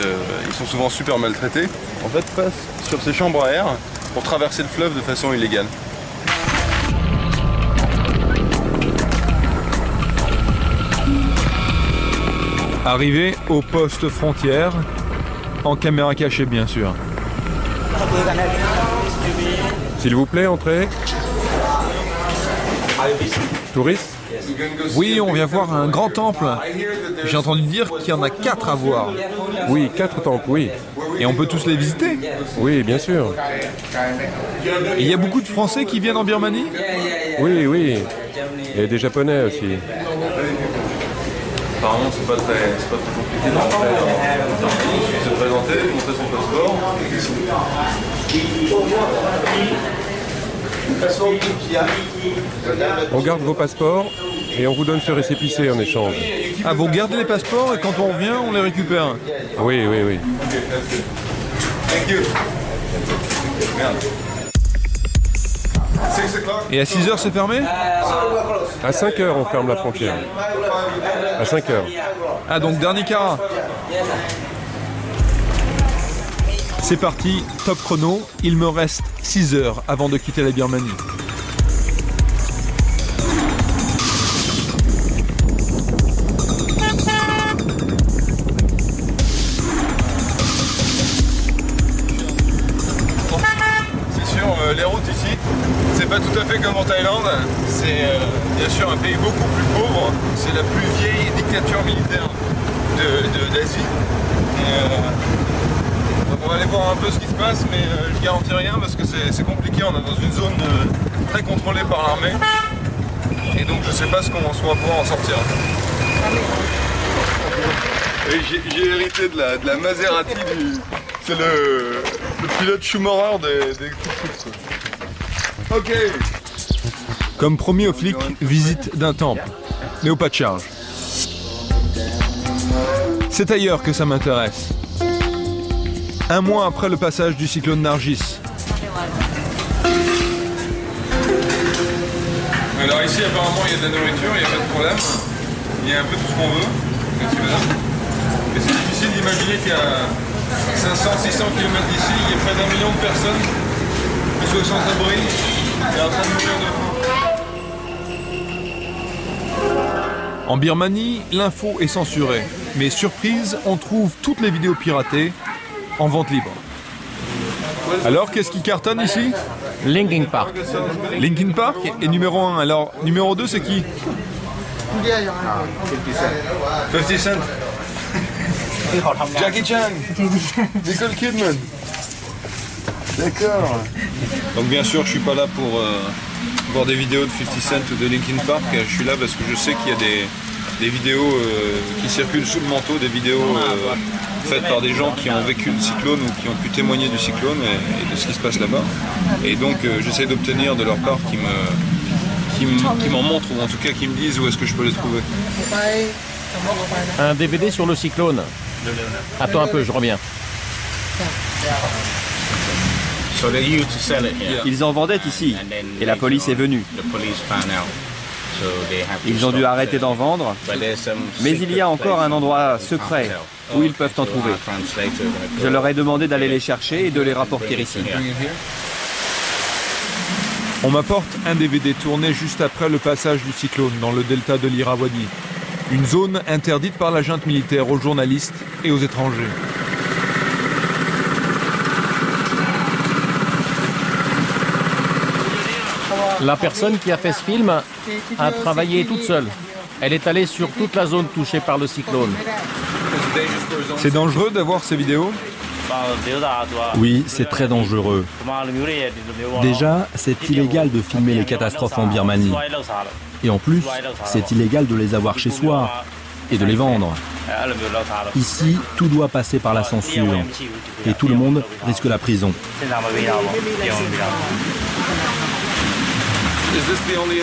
ils sont souvent super maltraités, en fait passent sur ces chambres à air pour traverser le fleuve de façon illégale. Arrivé au poste frontière, en caméra cachée bien sûr. S'il vous plaît, entrez. Touriste? Oui, on vient voir un grand temple. J'ai entendu dire qu'il y en a 4 à voir. Oui, 4 temples, oui. Et on peut tous les visiter? Oui, bien sûr. Et il y a beaucoup de Français qui viennent en Birmanie? Oui, oui. Et des Japonais aussi. Apparemment, c'est pas très compliqué de rentrer en Birmanie. Il suffit de se présenter, montrer son passeport. On garde vos passeports et on vous donne ce récépissé en échange. Ah, vous gardez les passeports et quand on revient, on les récupère? Oui, oui, oui. Et à 6h, c'est fermé? À 5h, on ferme la frontière. À 5h. Ah, donc dernier carat. C'est parti, top chrono. Il me reste 6 heures avant de quitter la Birmanie. C'est sûr, les routes ici, c'est pas tout à fait comme en Thaïlande. C'est bien sûr un pays beaucoup plus pauvre. C'est la plus vieille dictature militaire d'Asie. On va aller voir un peu ce qui se passe, mais je garantis rien parce que c'est compliqué. On est dans une zone très contrôlée par l'armée. Et donc je sais pas ce qu'on va pouvoir en sortir. J'ai hérité de la Maserati c'est le pilote Schumacher des tuk-tuks. Ok. Comme promis aux flics, visite d'un temple. Mais au pas de charge. C'est ailleurs que ça m'intéresse. Un mois après le passage du cyclone Nargis. Alors ici apparemment il y a de la nourriture, il n'y a pas de problème. Il y a un peu tout ce qu'on veut. Merci madame. Mais c'est difficile d'imaginer qu'à 500-600 km d'ici, il y a près d'1 million de personnes qui sont sans abri et en train de mourir de faim. En Birmanie, l'info est censurée. Mais surprise, on trouve toutes les vidéos piratées en vente libre. Alors, qu'est-ce qui cartonne ici? Linkin Park. Linkin Park est numéro 1. Alors, numéro 2, c'est qui? 50 Cent. Jackie Chan. Nicole Kidman. D'accord. Donc bien sûr, je suis pas là pour voir des vidéos de 50 Cent ou de Linkin Park. Je suis là parce que je sais qu'il y a des vidéos qui circulent sous le manteau, des vidéos faites par des gens qui ont vécu le cyclone ou qui ont pu témoigner du cyclone et de ce qui se passe là-bas. Et donc j'essaie d'obtenir de leur part qu'ils m'en montrent, ou en tout cas qu'ils me disent où est-ce que je peux les trouver. Un DVD sur le cyclone. Attends un peu, je reviens. Ils en vendaient ici, et la police est venue. Ils ont dû arrêter d'en vendre, mais il y a encore un endroit secret où ils peuvent en trouver. Je leur ai demandé d'aller les chercher et de les rapporter ici. On m'apporte un DVD tourné juste après le passage du cyclone dans le delta de l'Irrawaddy. Une zone interdite par la junte militaire aux journalistes et aux étrangers. La personne qui a fait ce film a travaillé toute seule. Elle est allée sur toute la zone touchée par le cyclone. C'est dangereux d'avoir ces vidéos? Oui, c'est très dangereux. Déjà, c'est illégal de filmer les catastrophes en Birmanie. Et en plus, c'est illégal de les avoir chez soi et de les vendre. Ici, tout doit passer par la censure. Et tout le monde risque la prison.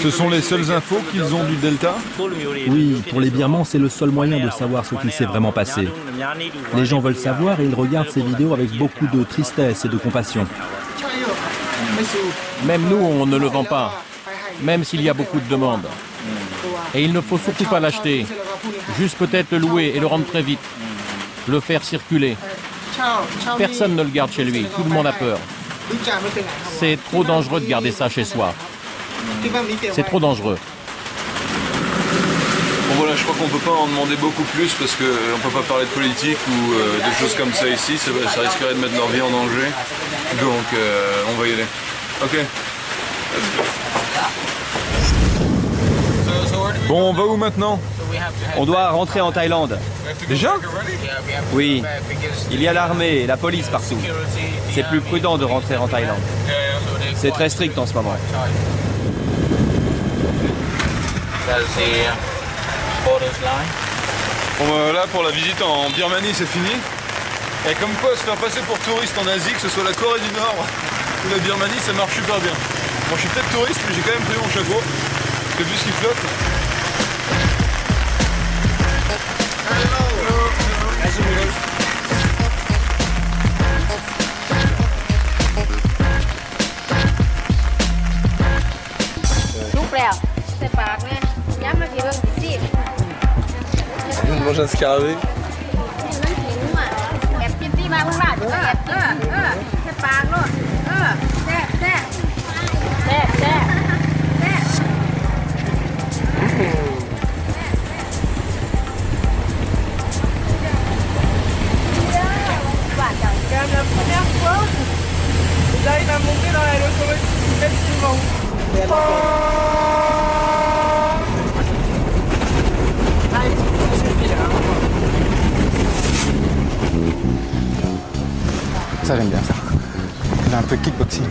Ce sont les seules infos qu'ils ont du delta? Oui, pour les Birmans, c'est le seul moyen de savoir ce qui s'est vraiment passé. Les gens veulent savoir et ils regardent ces vidéos avec beaucoup de tristesse et de compassion. Même nous, on ne le vend pas, même s'il y a beaucoup de demandes. Et il ne faut surtout pas l'acheter, juste peut-être le louer et le rendre très vite, le faire circuler. Personne ne le garde chez lui, tout le monde a peur. C'est trop dangereux de garder ça chez soi. C'est trop dangereux. Bon voilà, je crois qu'on peut pas en demander beaucoup plus parce qu'on peut pas parler de politique ou de choses comme ça ici, ça risquerait de mettre leur vie en danger. Donc on va y aller. Ok. Bon, on va où maintenant? On doit rentrer en Thaïlande. Déjà? Oui, il y a l'armée et la police partout. C'est plus prudent de rentrer en Thaïlande. C'est très strict en ce moment. Bon là pour la visite en Birmanie c'est fini. Et comme quoi se faire passer pour touriste en Asie, que ce soit la Corée du Nord ou la Birmanie, ça marche super bien. Bon je suis peut-être touriste mais j'ai quand même pris mon chapeau. Parce que vu ce qui flotte. On mange un scarabée. C'est quand même la première fois que j'arrive à monter dans la locomotive facilement. Ça j'aime bien ça. J'ai un peu de kickboxing.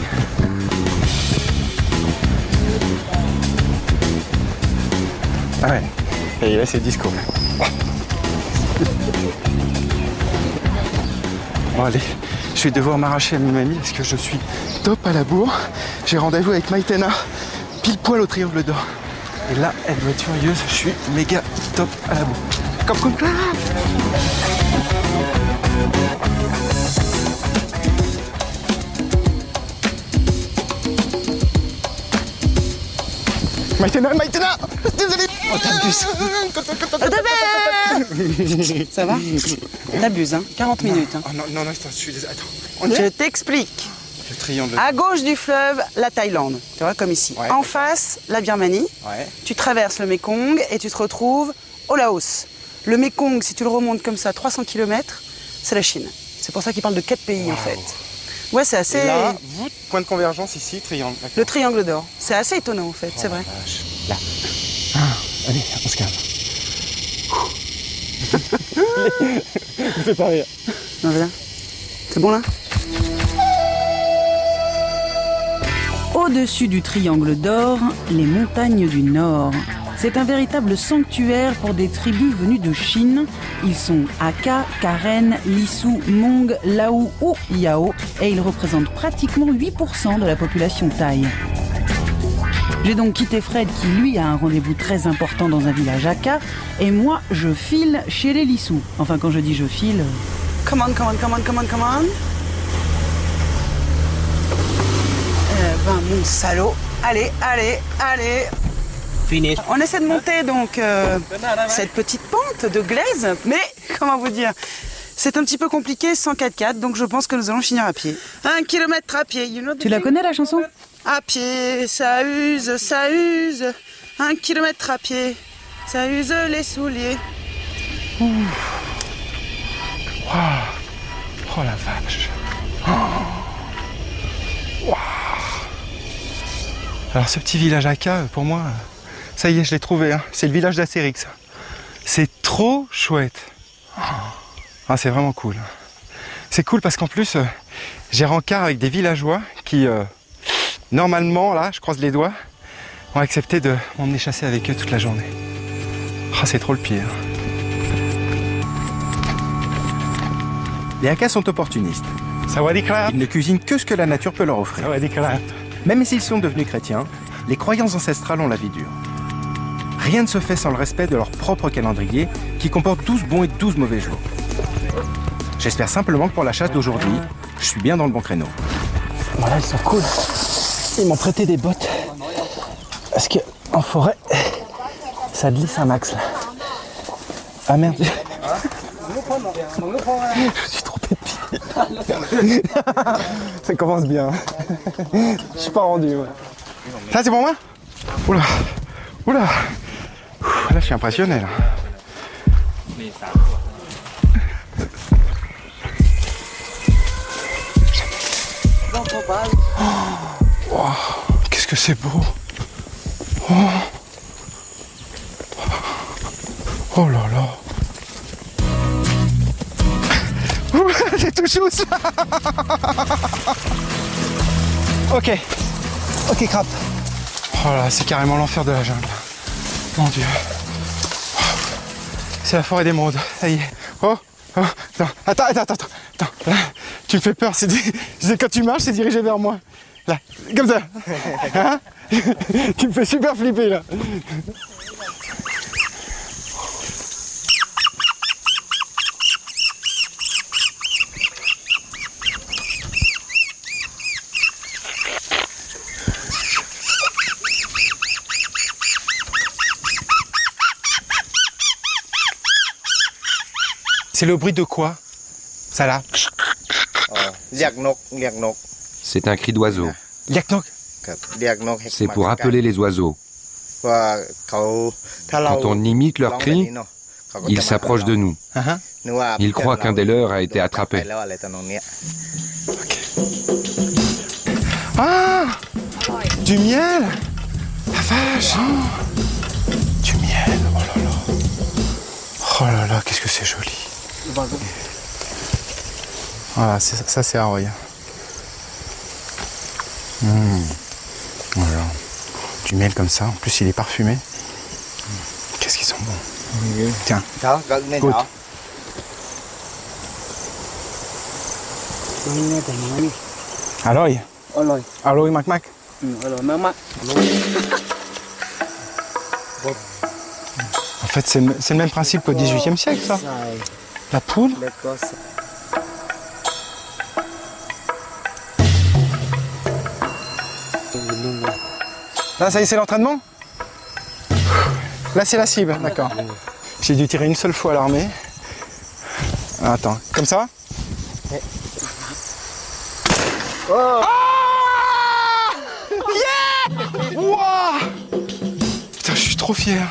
Ah ouais. Et là c'est disco. Bon allez, je vais devoir m'arracher à mes mamies parce que je suis top à la bourre. J'ai rendez-vous avec Maïtena, pile poil au Triangle d'Or. Et là, elle doit être furieuse, je suis méga top à la bourre. Comme clap. Maintenant, désolé. Oh, t'abuses. Ça va? T'abuses, hein? 40 minutes. Hein. Oh, non, attends, je suis désolé. Attends. Je t'explique. Le triangle. À gauche du fleuve, la Thaïlande, tu vois, comme ici. Ouais. En face, la Birmanie. Ouais. Tu traverses le Mékong et tu te retrouves au Laos. Le Mékong, si tu le remontes comme ça, 300 km, c'est la Chine. C'est pour ça qu'ils parlent de 4 pays, en fait. Ouais, c'est assez... Et là, point de convergence ici, triangle. Le triangle d'or. C'est assez étonnant, en fait, c'est vrai. Là. Allez, on se calme. Me fais pas rire. Non, viens. C'est bon, là? Au-dessus du triangle d'or, les montagnes du Nord. C'est un véritable sanctuaire pour des tribus venues de Chine. Ils sont Hakka, Karen, Lisu, Hmong, Lao ou Yao et ils représentent pratiquement 8% de la population thaï. J'ai donc quitté Fred qui, lui, a un rendez-vous très important dans un village Hakka et moi, je file chez les Lisu. Enfin, quand je dis je file... Come on. Mon salaud. Allez. Finish. On essaie de monter donc cette petite pente de glaise, mais comment vous dire, c'est un petit peu compliqué sans 4x4, donc je pense que nous allons finir à pied. 1 kilomètre à pied. Tu la connais la chanson? À pied, ça use. 1 kilomètre à pied, ça use les souliers. Wow. Oh la vache. Wow. Alors ce petit village Hakka, pour moi, ça y est, je l'ai trouvé. Hein. C'est le village d'Astérix. C'est trop chouette. Ah, c'est vraiment cool. C'est cool parce qu'en plus, j'ai rencard avec des villageois qui, normalement, là, je croise les doigts, ont accepté de m'emmener chasser avec eux toute la journée. Ah, c'est trop le pire. Les Hakkas sont opportunistes. Ils ne cuisinent que ce que la nature peut leur offrir. Même s'ils sont devenus chrétiens, les croyances ancestrales ont la vie dure. Rien ne se fait sans le respect de leur propre calendrier qui comporte 12 bons et 12 mauvais jours. J'espère simplement que pour la chasse d'aujourd'hui, je suis bien dans le bon créneau. Voilà, ils sont cool. Ils m'ont prêté des bottes. Parce qu'en forêt, ça glisse un max là. Ah merde. Je suis trop pépi. Ça commence bien. Je suis pas rendu. Ouais. Ça c'est pour moi? Oula. Là je suis impressionné là. Oh, qu'est-ce que c'est beau. Oh là là. C'est tout chaud ça. Ok, crap. Oh là, c'est carrément l'enfer de la jungle. Mon Dieu. C'est la forêt d'émeraude. Ça y est. Oh, attends. Tu me fais peur. Quand tu marches, c'est dirigé vers moi. Là, comme ça. Hein? Tu me fais super flipper là. C'est le bruit de quoi? Ça là? C'est un cri d'oiseau. C'est pour appeler les oiseaux. Quand on imite leur cri, ils s'approchent de nous. Ils croient qu'un des leurs a été attrapé. Ah! Du miel! La vache! Du miel! Oh là là! Oh là là, qu'est-ce que c'est joli! Voilà, ça c'est Haroy. Voilà. Du miel comme ça, en plus il est parfumé. Qu'est-ce qu'ils sont bons. Tiens, goûte. Haroy. Haroy Mac. En fait c'est le même principe qu'au XVIIIe siècle ça. La poule. Là, ça y est, c'est l'entraînement? Là, c'est la cible, d'accord. J'ai dû tirer une seule fois à l'armée. Attends, comme ça? Oh. Yeah! Wow! Putain, je suis trop fier.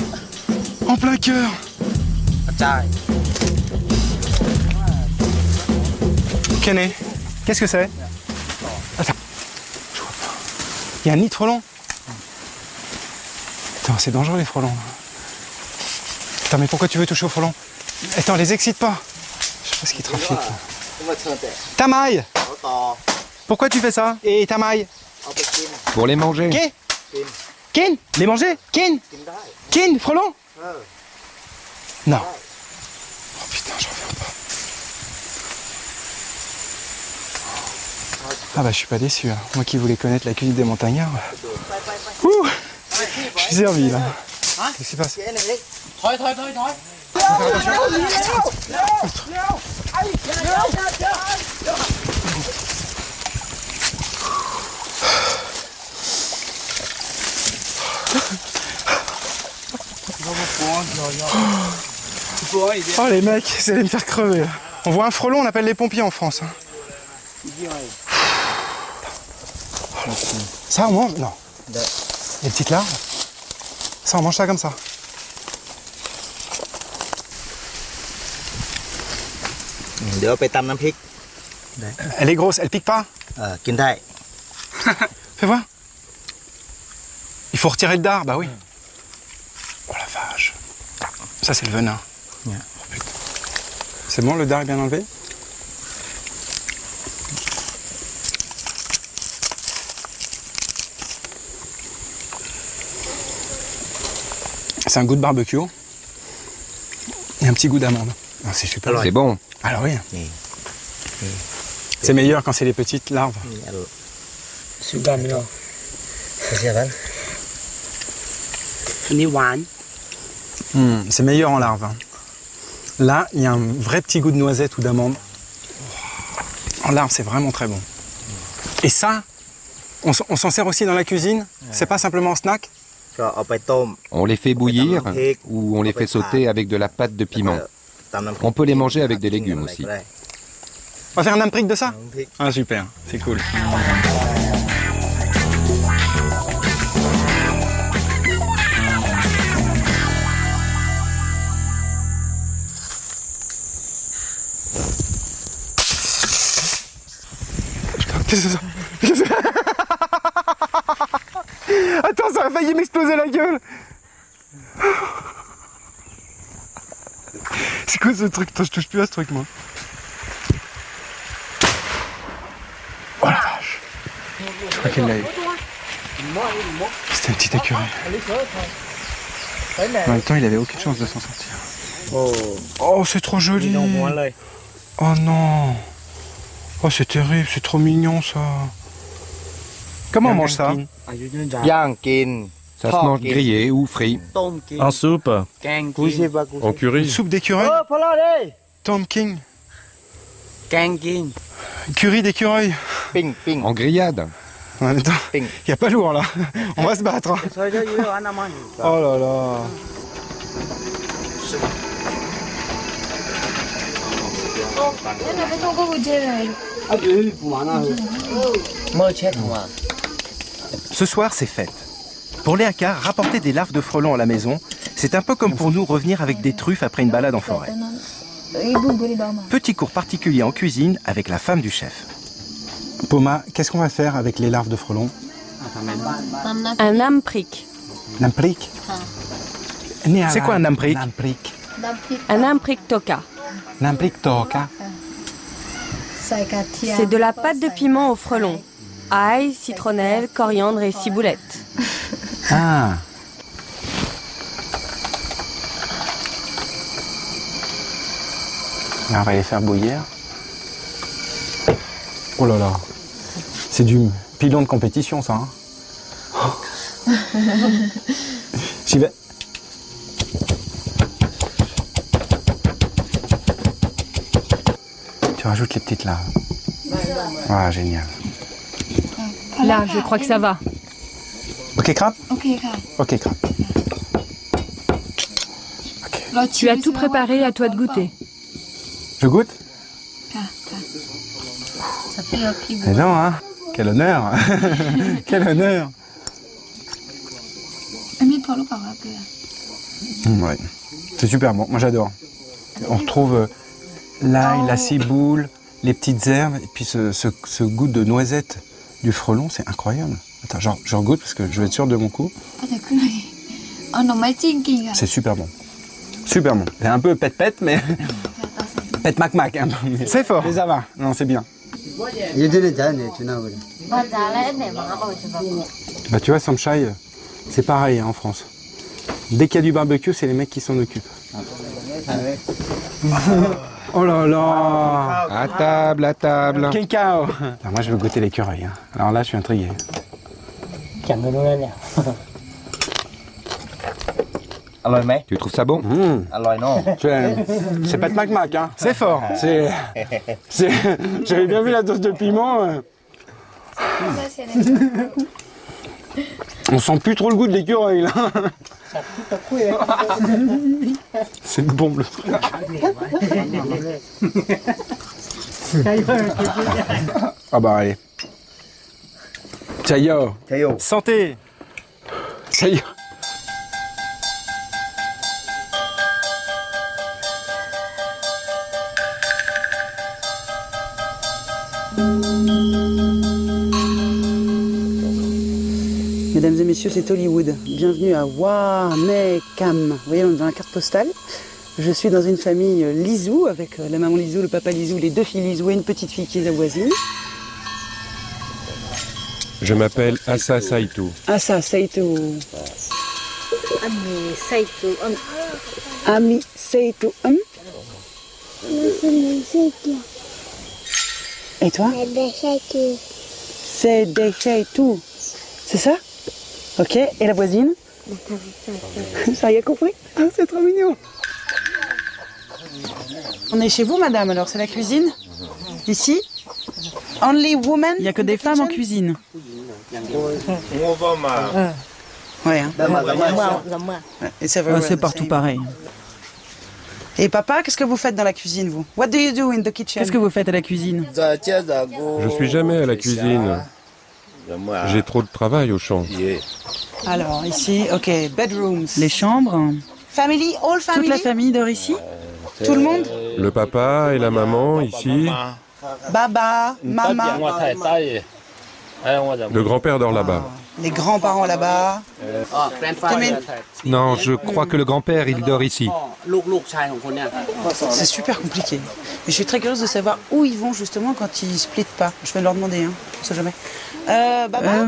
En plein cœur. Kenny, qu'est-ce que c'est? Attends, je vois pas. Il y a un nid de frelons. Attends, c'est dangereux les frelons. Attends, mais pourquoi tu veux toucher aux frelons? Attends, les excite pas. Je sais pas ce qu'ils trafiquent. Tamaï! Pourquoi tu fais ça? Et Tamaï? Pour les manger. Kin? Les manger? Kin? Kin? Frelon? Non. Oh putain, j'en reviens pas. Ah bah je suis pas déçu. Hein. Moi qui voulais connaître la cuisine des montagnards. Ouh! Je suis servi là. Qu'est-ce qui se passe? Oh les mecs, c'est allé me faire crever. On voit un frelon, on appelle les pompiers en France. Hein. Ça on mange? Non. Les petites larves? Ça on mange ça comme ça. Elle est grosse, elle pique pas? Fais voir. Il faut retirer le dard, bah oui. Oh la vache. Ça c'est le venin. Oh, putain. C'est bon, le dard est bien enlevé? C'est un goût de barbecue et un petit goût d'amande. C'est super. C'est bon. Alors oui. C'est meilleur quand c'est les petites larves. C'est meilleur en larves. Hein. Là, il y a un vrai petit goût de noisette ou d'amande. En larve, c'est vraiment très bon. Et ça, on s'en sert aussi dans la cuisine. C'est pas simplement un snack. On les fait bouillir ou on les fait sauter avec de la pâte de piment. On peut les manger avec des légumes aussi. On va faire un namprick de ça? Ah super, c'est cool. Qu'est-ce que c'est ça? Attends, ça a failli m'exploser la gueule. C'est quoi ce truc? Attends, je touche plus à ce truc moi. Oh la vache. Je crois qu'elle l'a eu. C'était une petite écureuil. En même temps, il avait aucune chance de s'en sortir. Oh, c'est trop joli. Oh non. Oh, c'est terrible, c'est trop mignon ça. Comment on mange ça? Ça se mange grillé ou frit. En soupe. En curry. Une soupe d'écureuil? Tom King. Curry d'écureuil. En grillade. En même temps, il n'y a pas lourd là. On va se battre. Hein. Oh là là. Ce soir, c'est fête. Pour les Hakka, rapporter des larves de frelons à la maison, c'est un peu comme pour nous revenir avec des truffes après une balade en forêt. Petit cours particulier en cuisine avec la femme du chef. Poma, qu'est-ce qu'on va faire avec les larves de frelons? Un namprick. Namprick? C'est quoi un namprick? Un namprick toka. Namprick toka. C'est de la pâte de piment au frelon. Ail, citronnelle, coriandre et ciboulette. Ah. On va les faire bouillir. Oh là là. C'est du pilon de compétition ça. Hein. Oh. J'y vais. Tu rajoutes les petites larves. Ah, génial. Là, je crois que ça va. Ok, crabe? Ok, crabe. Ok, crabe. Tu as tout préparé, à toi de goûter. Je goûte? Mais non, hein? Quel honneur! Quel honneur! Ouais, c'est super bon, moi j'adore. On retrouve l'ail, la ciboule, les petites herbes, et puis ce goût de noisette du frelon, c'est incroyable. Attends, je regoute parce que je vais être sûr de mon coup. C'est super bon. Super bon. C'est un peu pet-pet, mais... pet-mac-mac, hein. C'est fort. Mais ça va. Non, c'est bien. Bah, tu vois, Samchai, c'est pareil hein, en France. Dès qu'il y a du barbecue, c'est les mecs qui s'en occupent. Oh là là! À table, à table. Cacao! Moi, je veux goûter l'écureuil. Hein. Alors là, je suis intrigué. Tu trouves ça bon? C'est pas de mac-mac, hein. C'est fort. J'avais bien vu la dose de piment. On sent plus trop le goût de l'écureuil, là. C'est une bombe, le truc. Ah bah allez. Ciao. Santé. Ciao. Mesdames et messieurs, c'est Hollywood. Bienvenue à Wanekam. Vous voyez, on est dans la carte postale. Je suis dans une famille Lizou, avec la maman Lizou, le papa Lizou, les deux filles Lizou et une petite fille qui est la voisine. Je m'appelle Assa Saito. Assa Saito. Ami Saito. Ami Saito. Et toi? C'est des Saito. C'est ça? Ok, et la voisine? Ça y a compris? Ah, c'est trop mignon. On est chez vous, madame, alors c'est la cuisine? Ici? Only woman? Il n'y a que des femmes en cuisine. Ouais, hein. C'est partout pareil. Et papa, qu'est-ce que vous faites dans la cuisine, vous? What do you do in the kitchen? Qu'est-ce que vous faites à la cuisine? Je suis jamais à la cuisine. J'ai trop de travail au champ. Alors, ici, ok, bedrooms. Les chambres. Family, all family. Toute la famille dort ici? Tout le monde? Le papa et la maman, ici. Baba, maman. Le grand-père dort là-bas. Les grands-parents là-bas. Non, je crois que le grand-père, il dort ici. C'est super compliqué. Et je suis très curieuse de savoir où ils vont justement quand ils splittent pas. Je vais leur demander, hein. On sait jamais. Papa,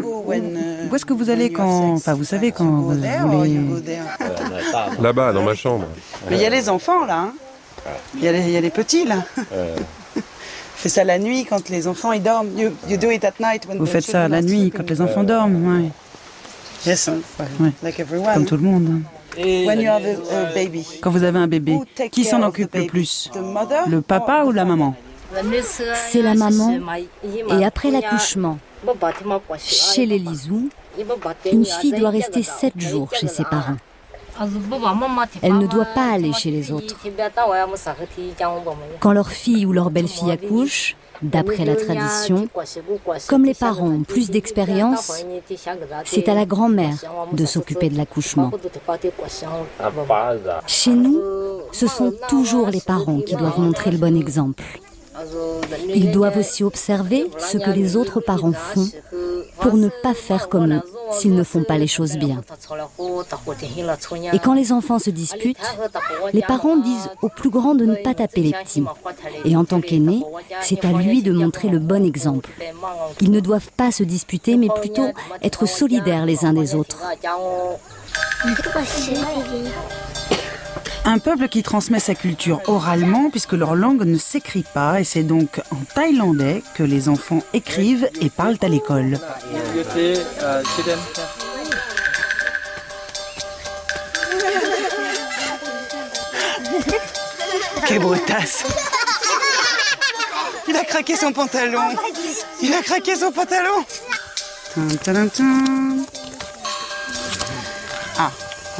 où est-ce que vous allez quand... Enfin, vous savez quand vous voulez... Là-bas, dans ma chambre. Mais il y a les enfants, là. Hein. Il y a les petits, là. Fais ça la nuit quand les enfants ils dorment. You do it at night when vous faites ça la nuit quand les enfants dorment, ouais. Yes, ouais. Like everyone. Comme tout le monde. When you have a baby. Quand vous avez un bébé, qui s'en occupe le plus? Le papa ou la maman? C'est la maman. Et après l'accouchement, chez les Lizou, une fille doit rester 7 jours chez ses parents. Elle ne doit pas aller chez les autres. Quand leur fille ou leur belle-fille accouche, d'après la tradition, comme les parents ont plus d'expérience, c'est à la grand-mère de s'occuper de l'accouchement. Chez nous, ce sont toujours les parents qui doivent montrer le bon exemple. Ils doivent aussi observer ce que les autres parents font pour ne pas faire comme eux s'ils ne font pas les choses bien. Et quand les enfants se disputent, les parents disent au plus grand de ne pas taper les petits. Et en tant qu'aîné, c'est à lui de montrer le bon exemple. Ils ne doivent pas se disputer, mais plutôt être solidaires les uns des autres. Un peuple qui transmet sa culture oralement puisque leur langue ne s'écrit pas et c'est donc en thaïlandais que les enfants écrivent et parlent à l'école. Quelle brutasse! Il a craqué son pantalon! Il a craqué son pantalon! Ah,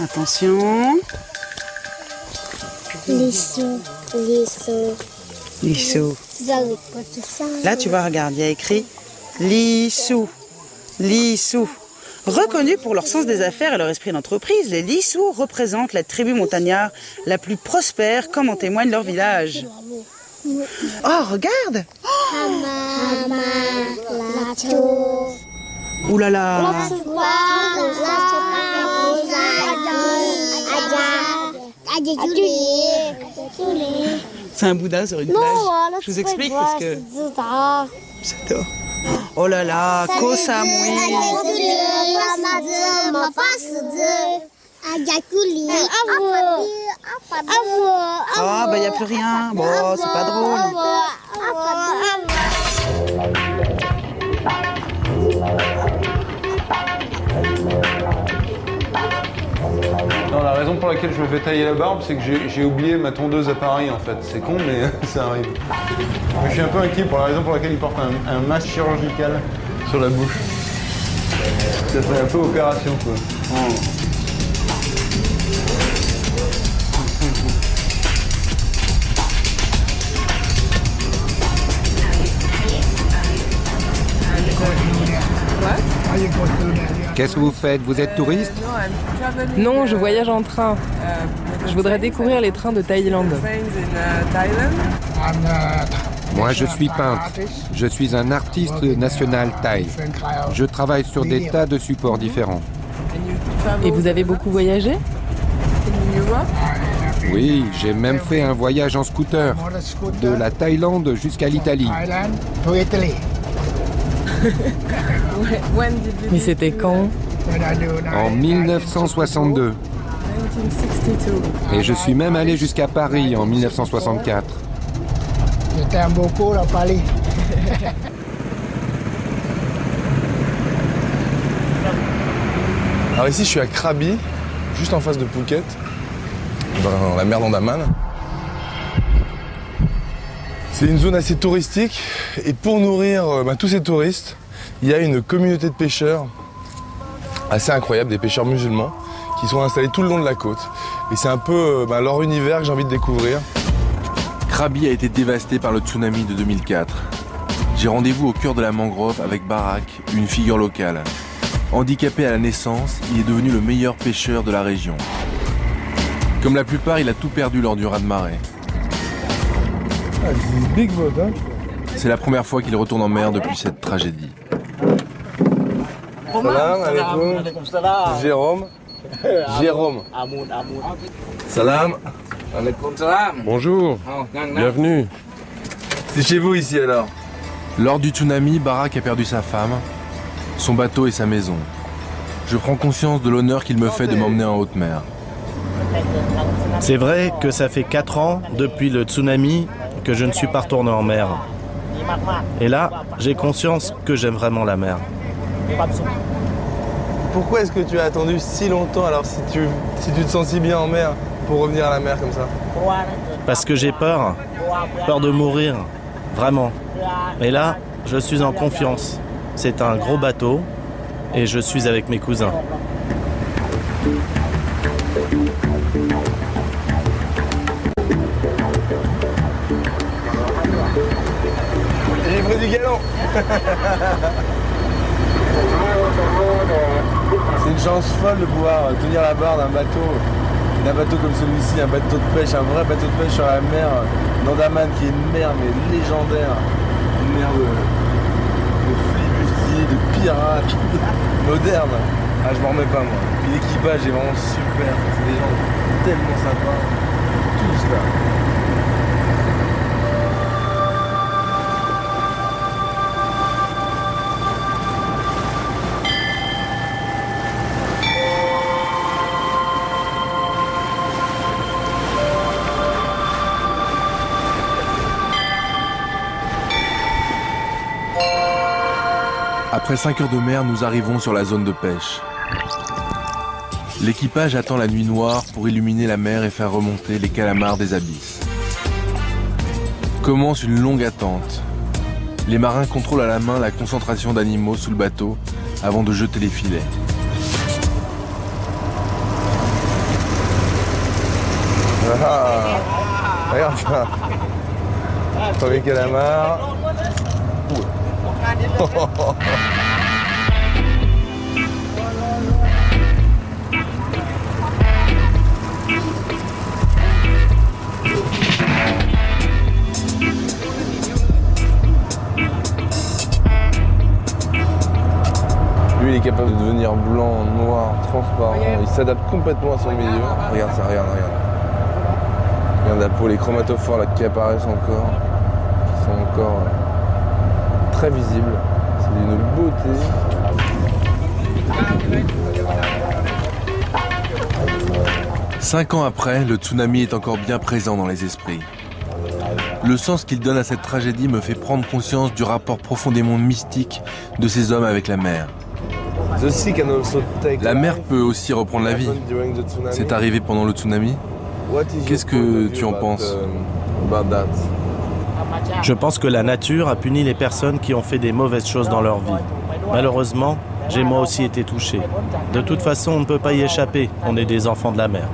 attention! Lissou. Là, tu vois, regarde, il y a écrit Lissou. Lissou. Reconnus pour leur sens des affaires et leur esprit d'entreprise, les Lissous représentent la tribu montagnard la plus prospère, comme en témoigne leur village. Oh, regarde! Ouh là là! C'est un Bouddha sur une plage. Je vous explique parce que... J'adore. Oh là là, Koh Samui. Ah bah y a plus rien. Bon, c'est pas drôle. Non, la raison pour laquelle je me fais tailler la barbe, c'est que j'ai oublié ma tondeuse à Paris en fait. C'est con, mais ça arrive. Je suis un peu inquiet pour la raison pour laquelle il porte un masque chirurgical sur la bouche. Ça fait un peu opération quoi. Oh. Qu'est-ce que vous faites? Vous êtes touriste? Non, je voyage en train. Je voudrais découvrir les trains de Thaïlande. Moi, je suis peintre. Je suis un artiste national thaï. Je travaille sur des tas de supports différents. Et vous avez beaucoup voyagé? Oui, j'ai même fait un voyage en scooter, de la Thaïlande jusqu'à l'Italie. Mais c'était quand? En 1962. Et je suis même allé jusqu'à Paris en 1964. Je t'aime beaucoup à Paris. Alors ici, je suis à Krabi, juste en face de Phuket, dans la mer d'Andaman. C'est une zone assez touristique et pour nourrir tous ces touristes, il y a une communauté de pêcheurs assez incroyable, des pêcheurs musulmans qui sont installés tout le long de la côte. Et c'est un peu leur univers que j'ai envie de découvrir. Krabi a été dévasté par le tsunami de 2004. J'ai rendez-vous au cœur de la mangrove avec Barak, une figure locale. Handicapé à la naissance, il est devenu le meilleur pêcheur de la région. Comme la plupart, il a tout perdu lors du raz-de-marée. C'est la première fois qu'il retourne en mer depuis cette tragédie. Salam alaikum. Jérôme. Jérôme. Salam alaikum salam. Bonjour. Bienvenue. C'est chez vous ici alors? Lors du tsunami, Barak a perdu sa femme, son bateau et sa maison. Je prends conscience de l'honneur qu'il me fait de m'emmener en haute mer. C'est vrai que ça fait 4 ans depuis le tsunami que je ne suis pas retourné en mer. Et là, j'ai conscience que j'aime vraiment la mer. Pourquoi est-ce que tu as attendu si longtemps alors si tu te sens si bien en mer pour revenir à la mer comme ça? Parce que j'ai peur. Peur de mourir. Vraiment. Et là, je suis en confiance. C'est un gros bateau et je suis avec mes cousins. J'ai pris du galon. C'est une chance folle de pouvoir tenir la barre d'un bateau comme celui-ci, un bateau de pêche, un vrai bateau de pêche sur la mer d'Andaman qui est une mer mais légendaire, une mer de flibustiers, de pirates, moderne. Ah, je m'en remets pas moi. Puis l'équipage est vraiment super, c'est des gens tellement sympas, tous là. Après 5 heures de mer, nous arrivons sur la zone de pêche. L'équipage attend la nuit noire pour illuminer la mer et faire remonter les calamars des abysses. Commence une longue attente. Les marins contrôlent à la main la concentration d'animaux sous le bateau avant de jeter les filets. Ah. Regarde ça. Premier calamar. Lui, il est capable de devenir blanc, noir, transparent. Il s'adapte complètement à son milieu. Regarde ça, regarde. Regarde la peau, les chromatophores là, qui apparaissent encore, qui sont encore très visibles. C'est d'une beauté. 5 ans après, le tsunami est encore bien présent dans les esprits. Le sens qu'il donne à cette tragédie me fait prendre conscience du rapport profondément mystique de ces hommes avec la mer. La mer peut aussi reprendre la vie. C'est arrivé pendant le tsunami. Qu'est-ce que tu en penses? Je pense que la nature a puni les personnes qui ont fait des mauvaises choses dans leur vie. Malheureusement, j'ai moi aussi été touché. De toute façon, on ne peut pas y échapper, on est des enfants de la mer.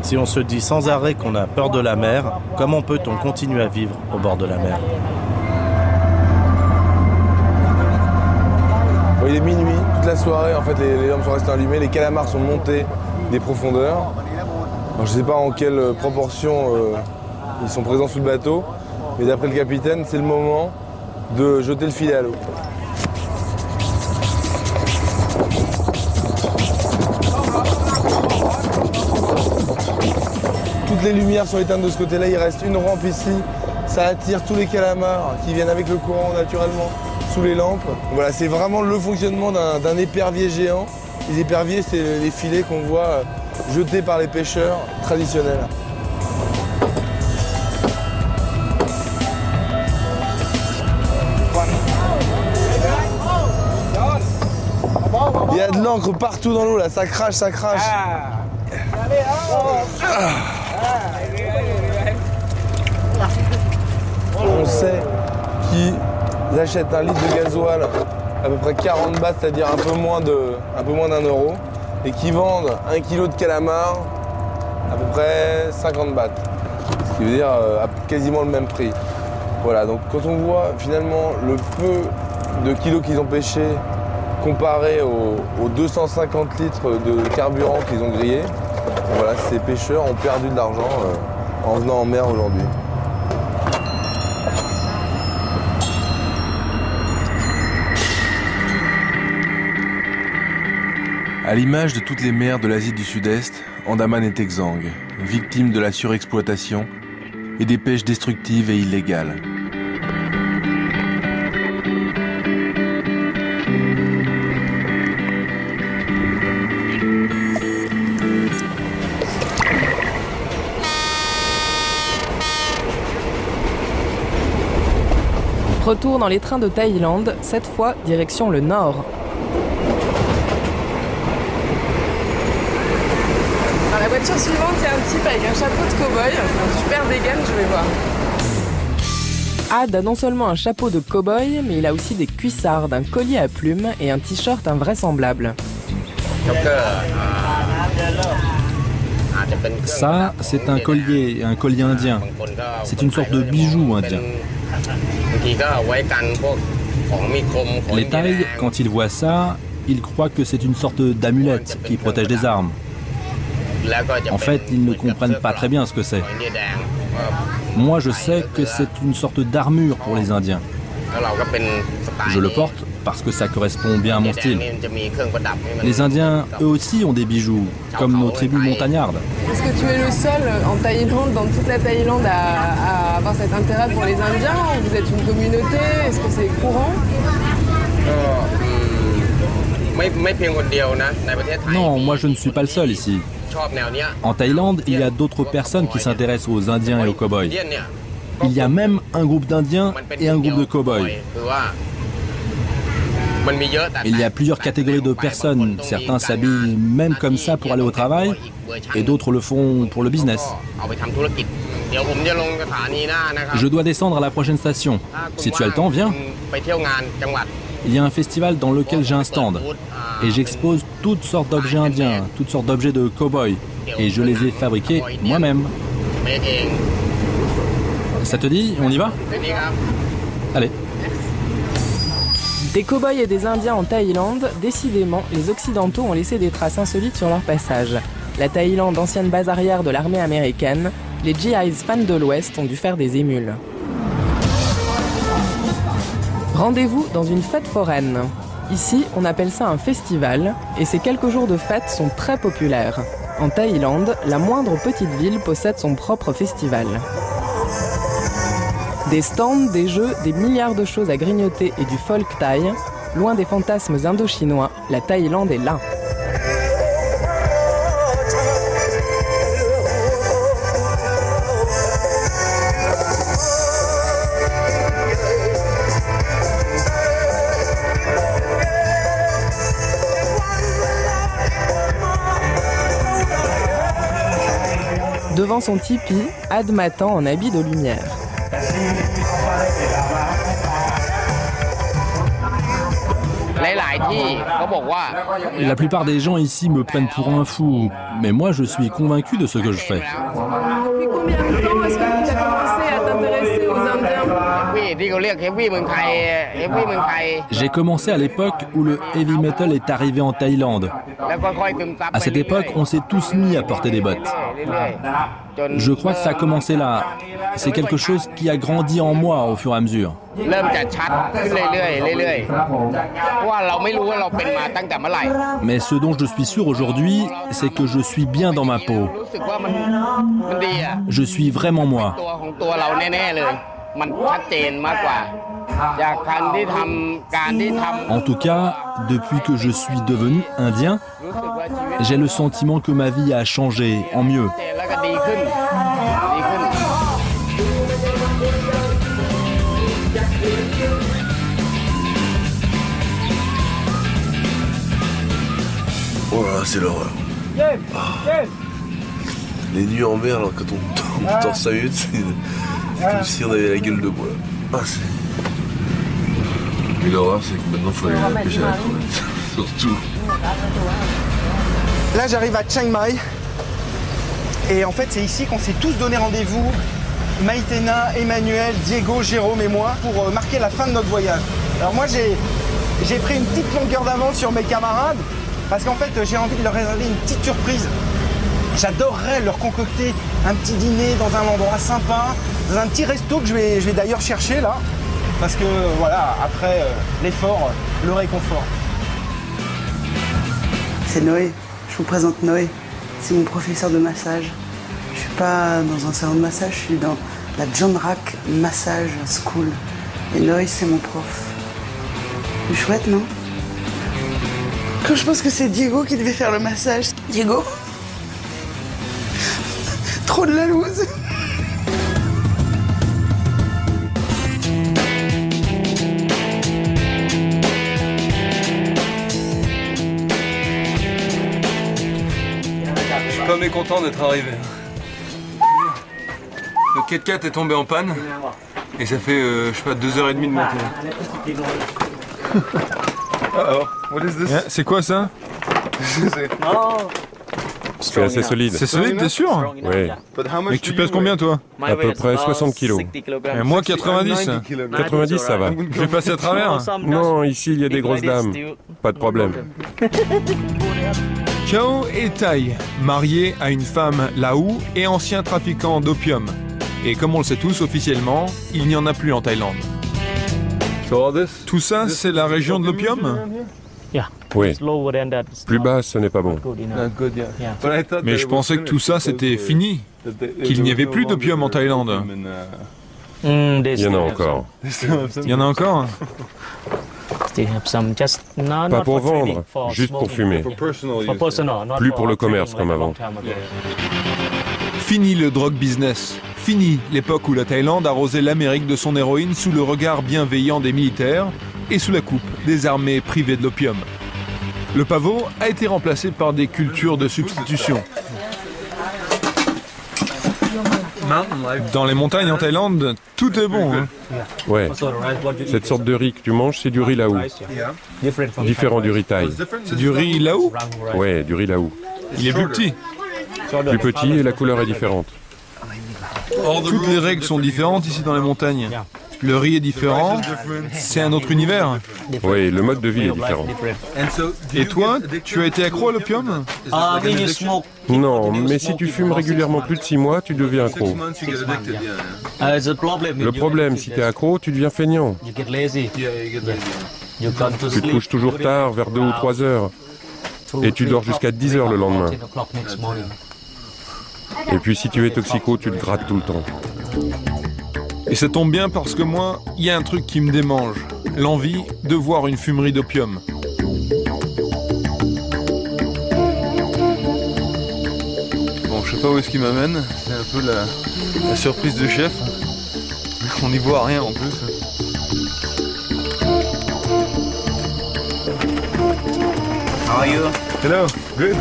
Si on se dit sans arrêt qu'on a peur de la mer, comment peut-on continuer à vivre au bord de la mer? Bon, il est minuit, toute la soirée, en fait, les lampes sont restées allumées, les calamars sont montés des profondeurs. Alors, je ne sais pas en quelle proportion ils sont présents sous le bateau, mais d'après le capitaine, c'est le moment de jeter le filet à l'eau. Toutes les lumières sont éteintes de ce côté-là, il reste une rampe ici. Ça attire tous les calamars qui viennent avec le courant naturellement sous les lampes. Voilà, c'est vraiment le fonctionnement d'un épervier géant. Les éperviers, c'est les filets qu'on voit jetés par les pêcheurs traditionnels. Il y a de l'encre partout dans l'eau là, ça crache, ça crache. On sait qu'ils achètent un litre de gasoil à peu près 40 bahts, c'est-à-dire un peu moins d'un euro, et qui vendent 1 kilo de calamar à peu près 50 bahts, ce qui veut dire à quasiment le même prix. Voilà, donc quand on voit finalement le peu de kilos qu'ils ont pêché comparé aux 250 litres de carburant qu'ils ont grillé, voilà, ces pêcheurs ont perdu de l'argent en venant en mer aujourd'hui. À l'image de toutes les mers de l'Asie du Sud-Est, Andaman est exsangue, victime de la surexploitation et des pêches destructives et illégales. Retour dans les trains de Thaïlande, cette fois direction le nord. Dans la voiture suivante, il y a un type avec un chapeau de cow-boy, un super dégaine, je vais voir. Ad a non seulement un chapeau de cow-boy, mais il a aussi des cuissardes, un collier à plumes et un t-shirt invraisemblable. Ça, c'est un collier indien. C'est une sorte de bijou indien. Les Thaïs, quand ils voient ça, ils croient que c'est une sorte d'amulette qui protège des armes. En fait, ils ne comprennent pas très bien ce que c'est. Moi, je sais que c'est une sorte d'armure pour les Indiens. Je le porte parce que ça correspond bien à mon style. Les Indiens, eux aussi, ont des bijoux, comme nos tribus montagnardes. Est-ce que tu es le seul en Thaïlande, dans toute la Thaïlande, à avoir cet intérêt pour les Indiens? Vous êtes une communauté? Est-ce que c'est courant? Non, moi je ne suis pas le seul ici. En Thaïlande, il y a d'autres personnes qui s'intéressent aux Indiens et aux cow-boys. Il y a même un groupe d'Indiens et un groupe de cow-boys. Il y a plusieurs catégories de personnes. Certains s'habillent même comme ça pour aller au travail et d'autres le font pour le business. Je dois descendre à la prochaine station. Si tu as le temps, viens. Il y a un festival dans lequel j'ai un stand et j'expose toutes sortes d'objets indiens, toutes sortes d'objets de cow-boys et je les ai fabriqués moi-même. Ça te dit, on y va? Allez. Des cow-boys et des Indiens en Thaïlande, décidément, les Occidentaux ont laissé des traces insolites sur leur passage. La Thaïlande, ancienne base arrière de l'armée américaine, les GIs fans de l'Ouest ont dû faire des émules. Rendez-vous dans une fête foraine. Ici, on appelle ça un festival, et ces quelques jours de fête sont très populaires. En Thaïlande, la moindre petite ville possède son propre festival. Des stands, des jeux, des milliards de choses à grignoter et du folk thaï, loin des fantasmes indo-chinois, la Thaïlande est là. Devant son tipi, Ad m'attend en habit de lumière. La plupart des gens ici me prennent pour un fou, mais moi je suis convaincu de ce que je fais. Depuis combien de temps est-ce que tu as commencé à t'intéresser aux Indiens? J'ai commencé à l'époque où le heavy metal est arrivé en Thaïlande. À cette époque, on s'est tous mis à porter des bottes. Je crois que ça a commencé là. C'est quelque chose qui a grandi en moi au fur et à mesure. Mais ce dont je suis sûr aujourd'hui, c'est que je suis bien dans ma peau. Je suis vraiment moi. En tout cas, depuis que je suis devenu indien, j'ai le sentiment que ma vie a changé en mieux. Oh là là, c'est l'horreur. Les nuits en mer, là, quand on dort 5 minutes, c'est comme si on avait la gueule de bois. Et l'horreur, c'est que maintenant, il faut aller la pêcher à la crevette. Surtout. Là, j'arrive à Chiang Mai. Et en fait, c'est ici qu'on s'est tous donné rendez-vous. Maïtena, Emmanuel, Diego, Jérôme et moi, pour marquer la fin de notre voyage. Alors moi, j'ai pris une petite longueur d'avance sur mes camarades, parce qu'en fait, j'ai envie de leur réserver une petite surprise. J'adorerais leur concocter un petit dîner dans un endroit sympa, dans un petit resto que je vais d'ailleurs chercher là, parce que voilà, après l'effort, le réconfort. C'est Noé, je vous présente Noé, c'est mon professeur de massage. Je suis pas dans un salon de massage, je suis dans la John Rack Massage School. Et Noé, c'est mon prof. C'est chouette, non? Quand je pense que c'est Diego qui devait faire le massage. Diego? Trop de la loose. Je suis pas mécontent d'être arrivé. Le 4x4 est tombé en panne et ça fait, je sais pas, 2h30 de montée. C'est quoi ça? C'est assez solide. C'est solide, t'es sûr? Oui. Mais tu pèses combien toi? À peu près 60 kilos. Et moi 90. 90 ça va. Je vais passer à travers? Non, ici il y a des grosses dames. Pas de problème. Chao est thaï, marié à une femme Lao et ancien trafiquant d'opium. Et comme on le sait tous officiellement, il n'y en a plus en Thaïlande. Tout ça, c'est la région de l'opium? Oui. Plus bas, ce n'est pas bon. Mais je pensais que tout ça, c'était fini. Qu'il n'y avait plus d'opium en Thaïlande. Il y en a encore. Il y en a encore? Pas pour vendre, juste pour fumer. Plus pour le commerce comme avant. Fini le drug business. Fini l'époque où la Thaïlande arrosait l'Amérique de son héroïne sous le regard bienveillant des militaires et sous la coupe des armées privées de l'opium. Le pavot a été remplacé par des cultures de substitution. Dans les montagnes en Thaïlande, tout est bon. Hein. Ouais. Cette sorte de riz que tu manges, c'est du riz Lao. Différent du riz thaï. C'est du riz Lao? Ouais, du riz Lao. Il est plus petit. Plus petit et la couleur est différente. Toutes les règles sont différentes ici dans les montagnes. Le riz est différent, c'est un autre univers. Oui, le mode de vie est différent. Et toi, tu as été accro à l'opium? Non, mais si tu fumes régulièrement plus de 6 mois, tu deviens accro. Le problème, si tu es accro, tu deviens feignant. Tu te couches toujours tard, vers 2 ou 3 heures. Et tu dors jusqu'à 10 heures le lendemain. Et puis si tu es toxico, tu te grattes tout le temps. Et ça tombe bien parce que moi, il y a un truc qui me démange. L'envie de voir une fumerie d'opium. Bon, je sais pas où est-ce qu'il m'amène. C'est un peu la surprise du chef. On n'y voit rien en plus. How are you? Hello, good.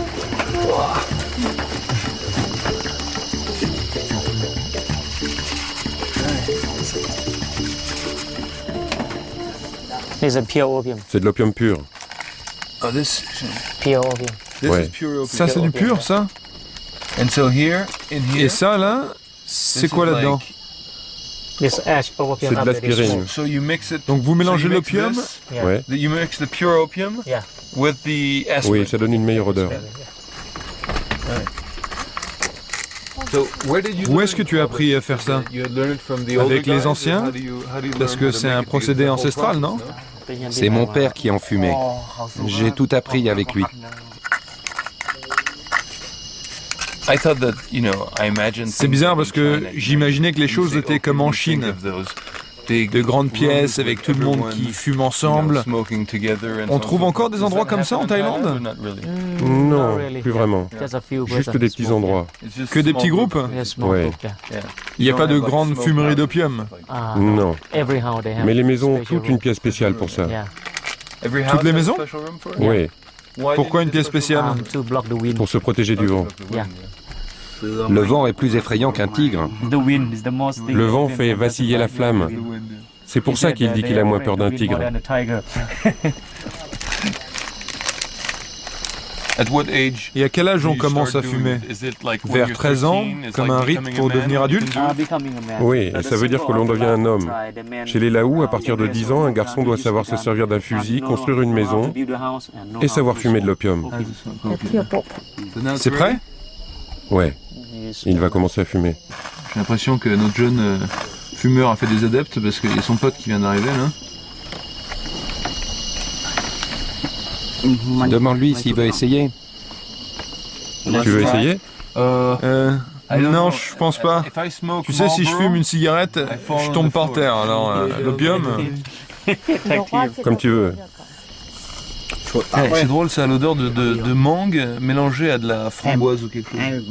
C'est de l'opium pur. Ouais. Ça, c'est du pur, ça? Et ça, là, c'est quoi là-dedans? C'est de l'aspirine. Donc vous mélangez l'opium? Ouais. Oui, ça donne une meilleure odeur. Où est-ce que tu as appris à faire ça? Avec les anciens? Parce que c'est un procédé ancestral, non? C'est mon père qui en fumait. J'ai tout appris avec lui. C'est bizarre parce que j'imaginais que les choses étaient comme en Chine. De grandes pièces avec tout le monde qui fume ensemble. On trouve encore des endroits comme ça en Thaïlande? Non, plus vraiment. Juste des petits endroits. Que des petits groupes? Ouais. Il n'y a pas de grandes fumeries d'opium? Non. Mais les maisons ont toutes une pièce spéciale pour ça. Toutes les maisons? Oui. Pourquoi une pièce spéciale? Pour se protéger du vent. Le vent est plus effrayant qu'un tigre. Le vent fait vaciller la flamme. C'est pour ça qu'il dit qu'il a moins peur d'un tigre. Et à quel âge on commence à fumer? Vers 13 ans, comme un rite pour devenir adulte? Oui, et ça veut dire que l'on devient un homme. Chez les Lao, à partir de 10 ans, un garçon doit savoir se servir d'un fusil, construire une maison et savoir fumer de l'opium. C'est prêt? Ouais, il va commencer à fumer. J'ai l'impression que notre jeune fumeur a fait des adeptes parce qu'il y a son pote qui vient d'arriver là. Demande-lui s'il veut essayer. Tu veux essayer? Non, je pense pas. Tu sais, si je fume une cigarette, je tombe par terre. Alors, l'opium... Comme tu veux. C'est drôle, ça a l'odeur de mangue mélangée à de la framboise ou quelque chose.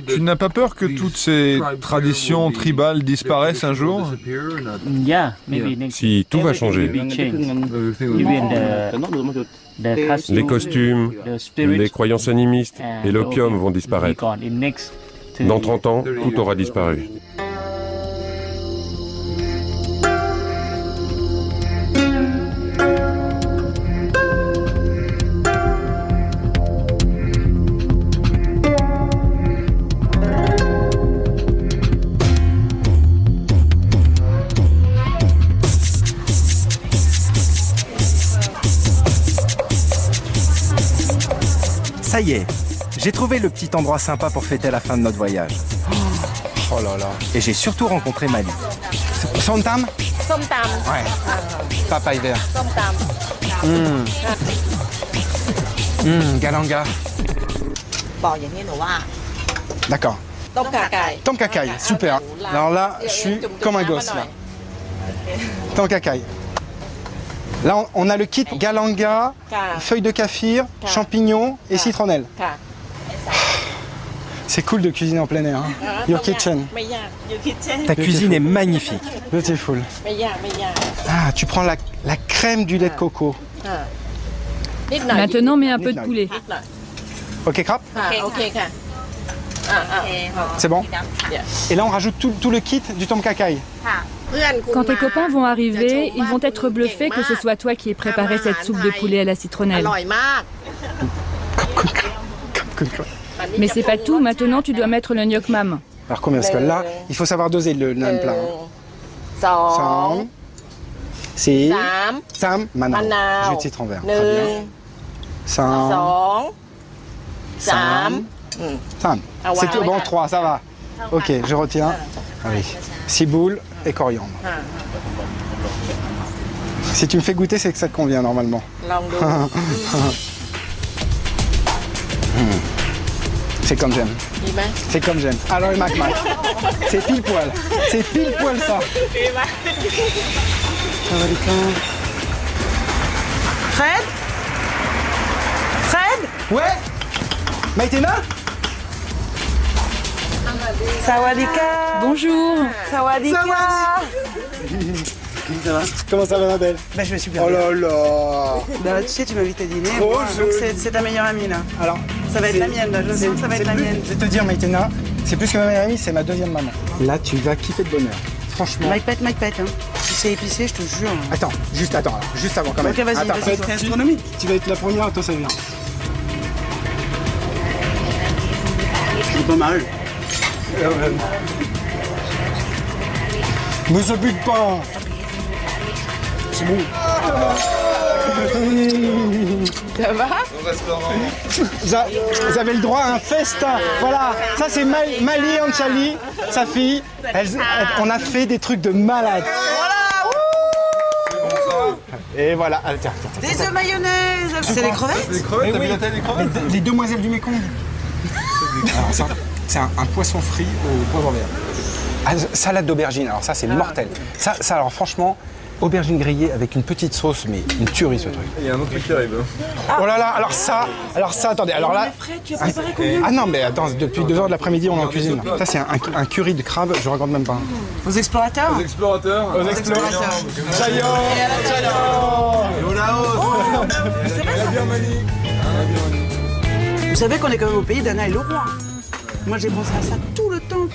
Tu n'as pas peur que toutes ces traditions tribales disparaissent un jour? Si, tout va changer. Les costumes, les croyances animistes et l'opium vont disparaître. Dans 30 ans, tout aura disparu. Ça y est, j'ai trouvé le petit endroit sympa pour fêter la fin de notre voyage. Oh là là. Et j'ai surtout rencontré Mali. Somtam? Somtam. Ouais. Papaye vert. Somtam. Galanga. D'accord. Tom Kakai. Tom Kakai, super. Alors là, je suis comme un gosse là. Tom Kakai. Là, on a le kit galanga, feuilles de kaffir, champignons et citronnelle. C'est cool de cuisiner en plein air. Hein. Your kitchen. Ta cuisine est magnifique. Beautiful. Ah, tu prends la crème du lait de coco. Maintenant, mets un peu de poulet. Ok, crap. C'est bon. Et là, on rajoute tout le kit du tom kakai. Quand tes copains vont arriver, ils vont être bluffés que ce soit toi qui aies préparé cette soupe de poulet à la citronnelle. Mais c'est pas tout, maintenant tu dois mettre le gnoc mam. Alors combien? Parce que là, il faut savoir doser le nan plat. Song. Si. Sam. Manao. Jus de citron vert. Très bien. Sam. Sam. C'est tout bon, 3, ça va. Ok, je retiens. Ah oui. Ciboule et coriandre. Si tu me fais goûter, c'est que ça te convient normalement. C'est comme j'aime. C'est comme j'aime. Alors, Mac. C'est pile poil. C'est pile poil ça. Fred? Ouais. Maïtena? Sawadika. Bonjour. Sawadika. Ça va? Comment ça va, ma belle? Bah, je me suis bien. Oh là là. Bah, tu sais, tu m'invites à dîner. Oh, Donc c'est ta meilleure amie là. Alors, ça va être la mienne là. Je sens que ça va être la mienne. Je vais te dire, Maïtena, c'est plus que ma meilleure amie, c'est ma deuxième maman. Là, tu vas kiffer de bonheur. Franchement. Mike Pet, hein. Si c'est épicé, je te jure. Attends, juste avant quand même. Ok, vas-y, c'est astronomique. Tu vas être la première, toi ça vient. C'est pas mal. Mais ça bute pas. C'est bon. Ça va? Vous avez le droit à un festin. Voilà, ça c'est Mali Anchali, sa fille. On a fait des trucs de malade. Et voilà, tiens. Des œufs mayonnaise. C'est des crevettes? Des crevettes, t'as vu la taille des crevettes? Les demoiselles du Mékong. C'est un poisson frit au poivre vert. Ah, salade d'aubergine, alors ça c'est mortel. Ça alors franchement, aubergine grillée avec une petite sauce, mais une tuerie ce truc. Il y a un autre truc qui arrive. Oh là là, alors ça, attendez, alors là... Tu as préparé combien? Ah non mais attends, depuis 2h de l'après-midi on est en cuisine. Ça c'est un curry de crabe, je raconte même pas. Aux explorateurs? Aux explorateurs. Chayo. Vous savez qu'on est quand même au pays d'Anna et le roi. Moi j'ai pensé à ça tout le temps.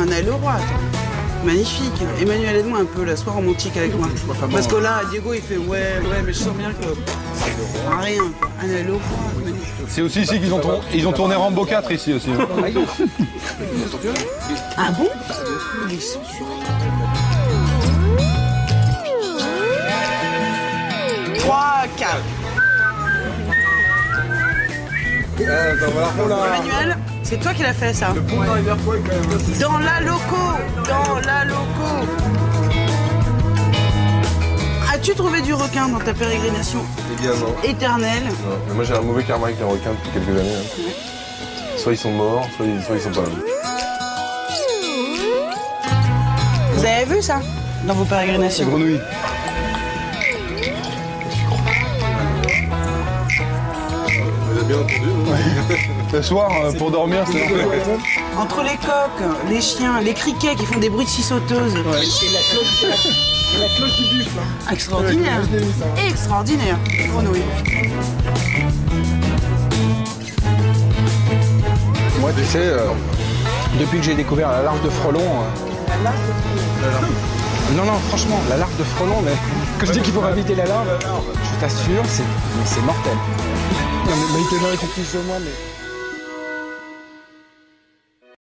Anna et le roi, attends. Magnifique. Emmanuel, aide-moi un peu, là, sois romantique avec moi. Parce que là, Diego, il fait ouais, mais je sens bien que... rien, quoi. Anna et le roi, magnifique. C'est aussi ici qu'ils ont tourné Rambo 4 ici aussi. Ah bon? Il est censuré. 3, 4. Emmanuel, c'est toi qui l'as fait ça. Le pont d'arriver quoi quand même. Dans la loco. As-tu trouvé du requin dans ta pérégrination éternelle? Non, mais moi j'ai un mauvais karma avec les requins depuis quelques années. Hein. Soit ils sont morts, soit ils sont pas là. Vous avez vu ça dans vos pérégrinations? Les grenouilles. Bien entendu. Le soir, pour dormir, c'est entre les coqs, les chiens, les criquets qui font des bruits de scie sauteuse. Ouais. Et la cloche du buffle. Hein. Extraordinaire. Extraordinaire. Grenouille. Moi, tu sais, depuis que j'ai découvert la larve de frelon... Non, franchement, la larve de frelon, mais quand je dis qu'il faut éviter la larve, je t'assure, c'est mortel. Non, mais Maïtena est complice de moi, mais...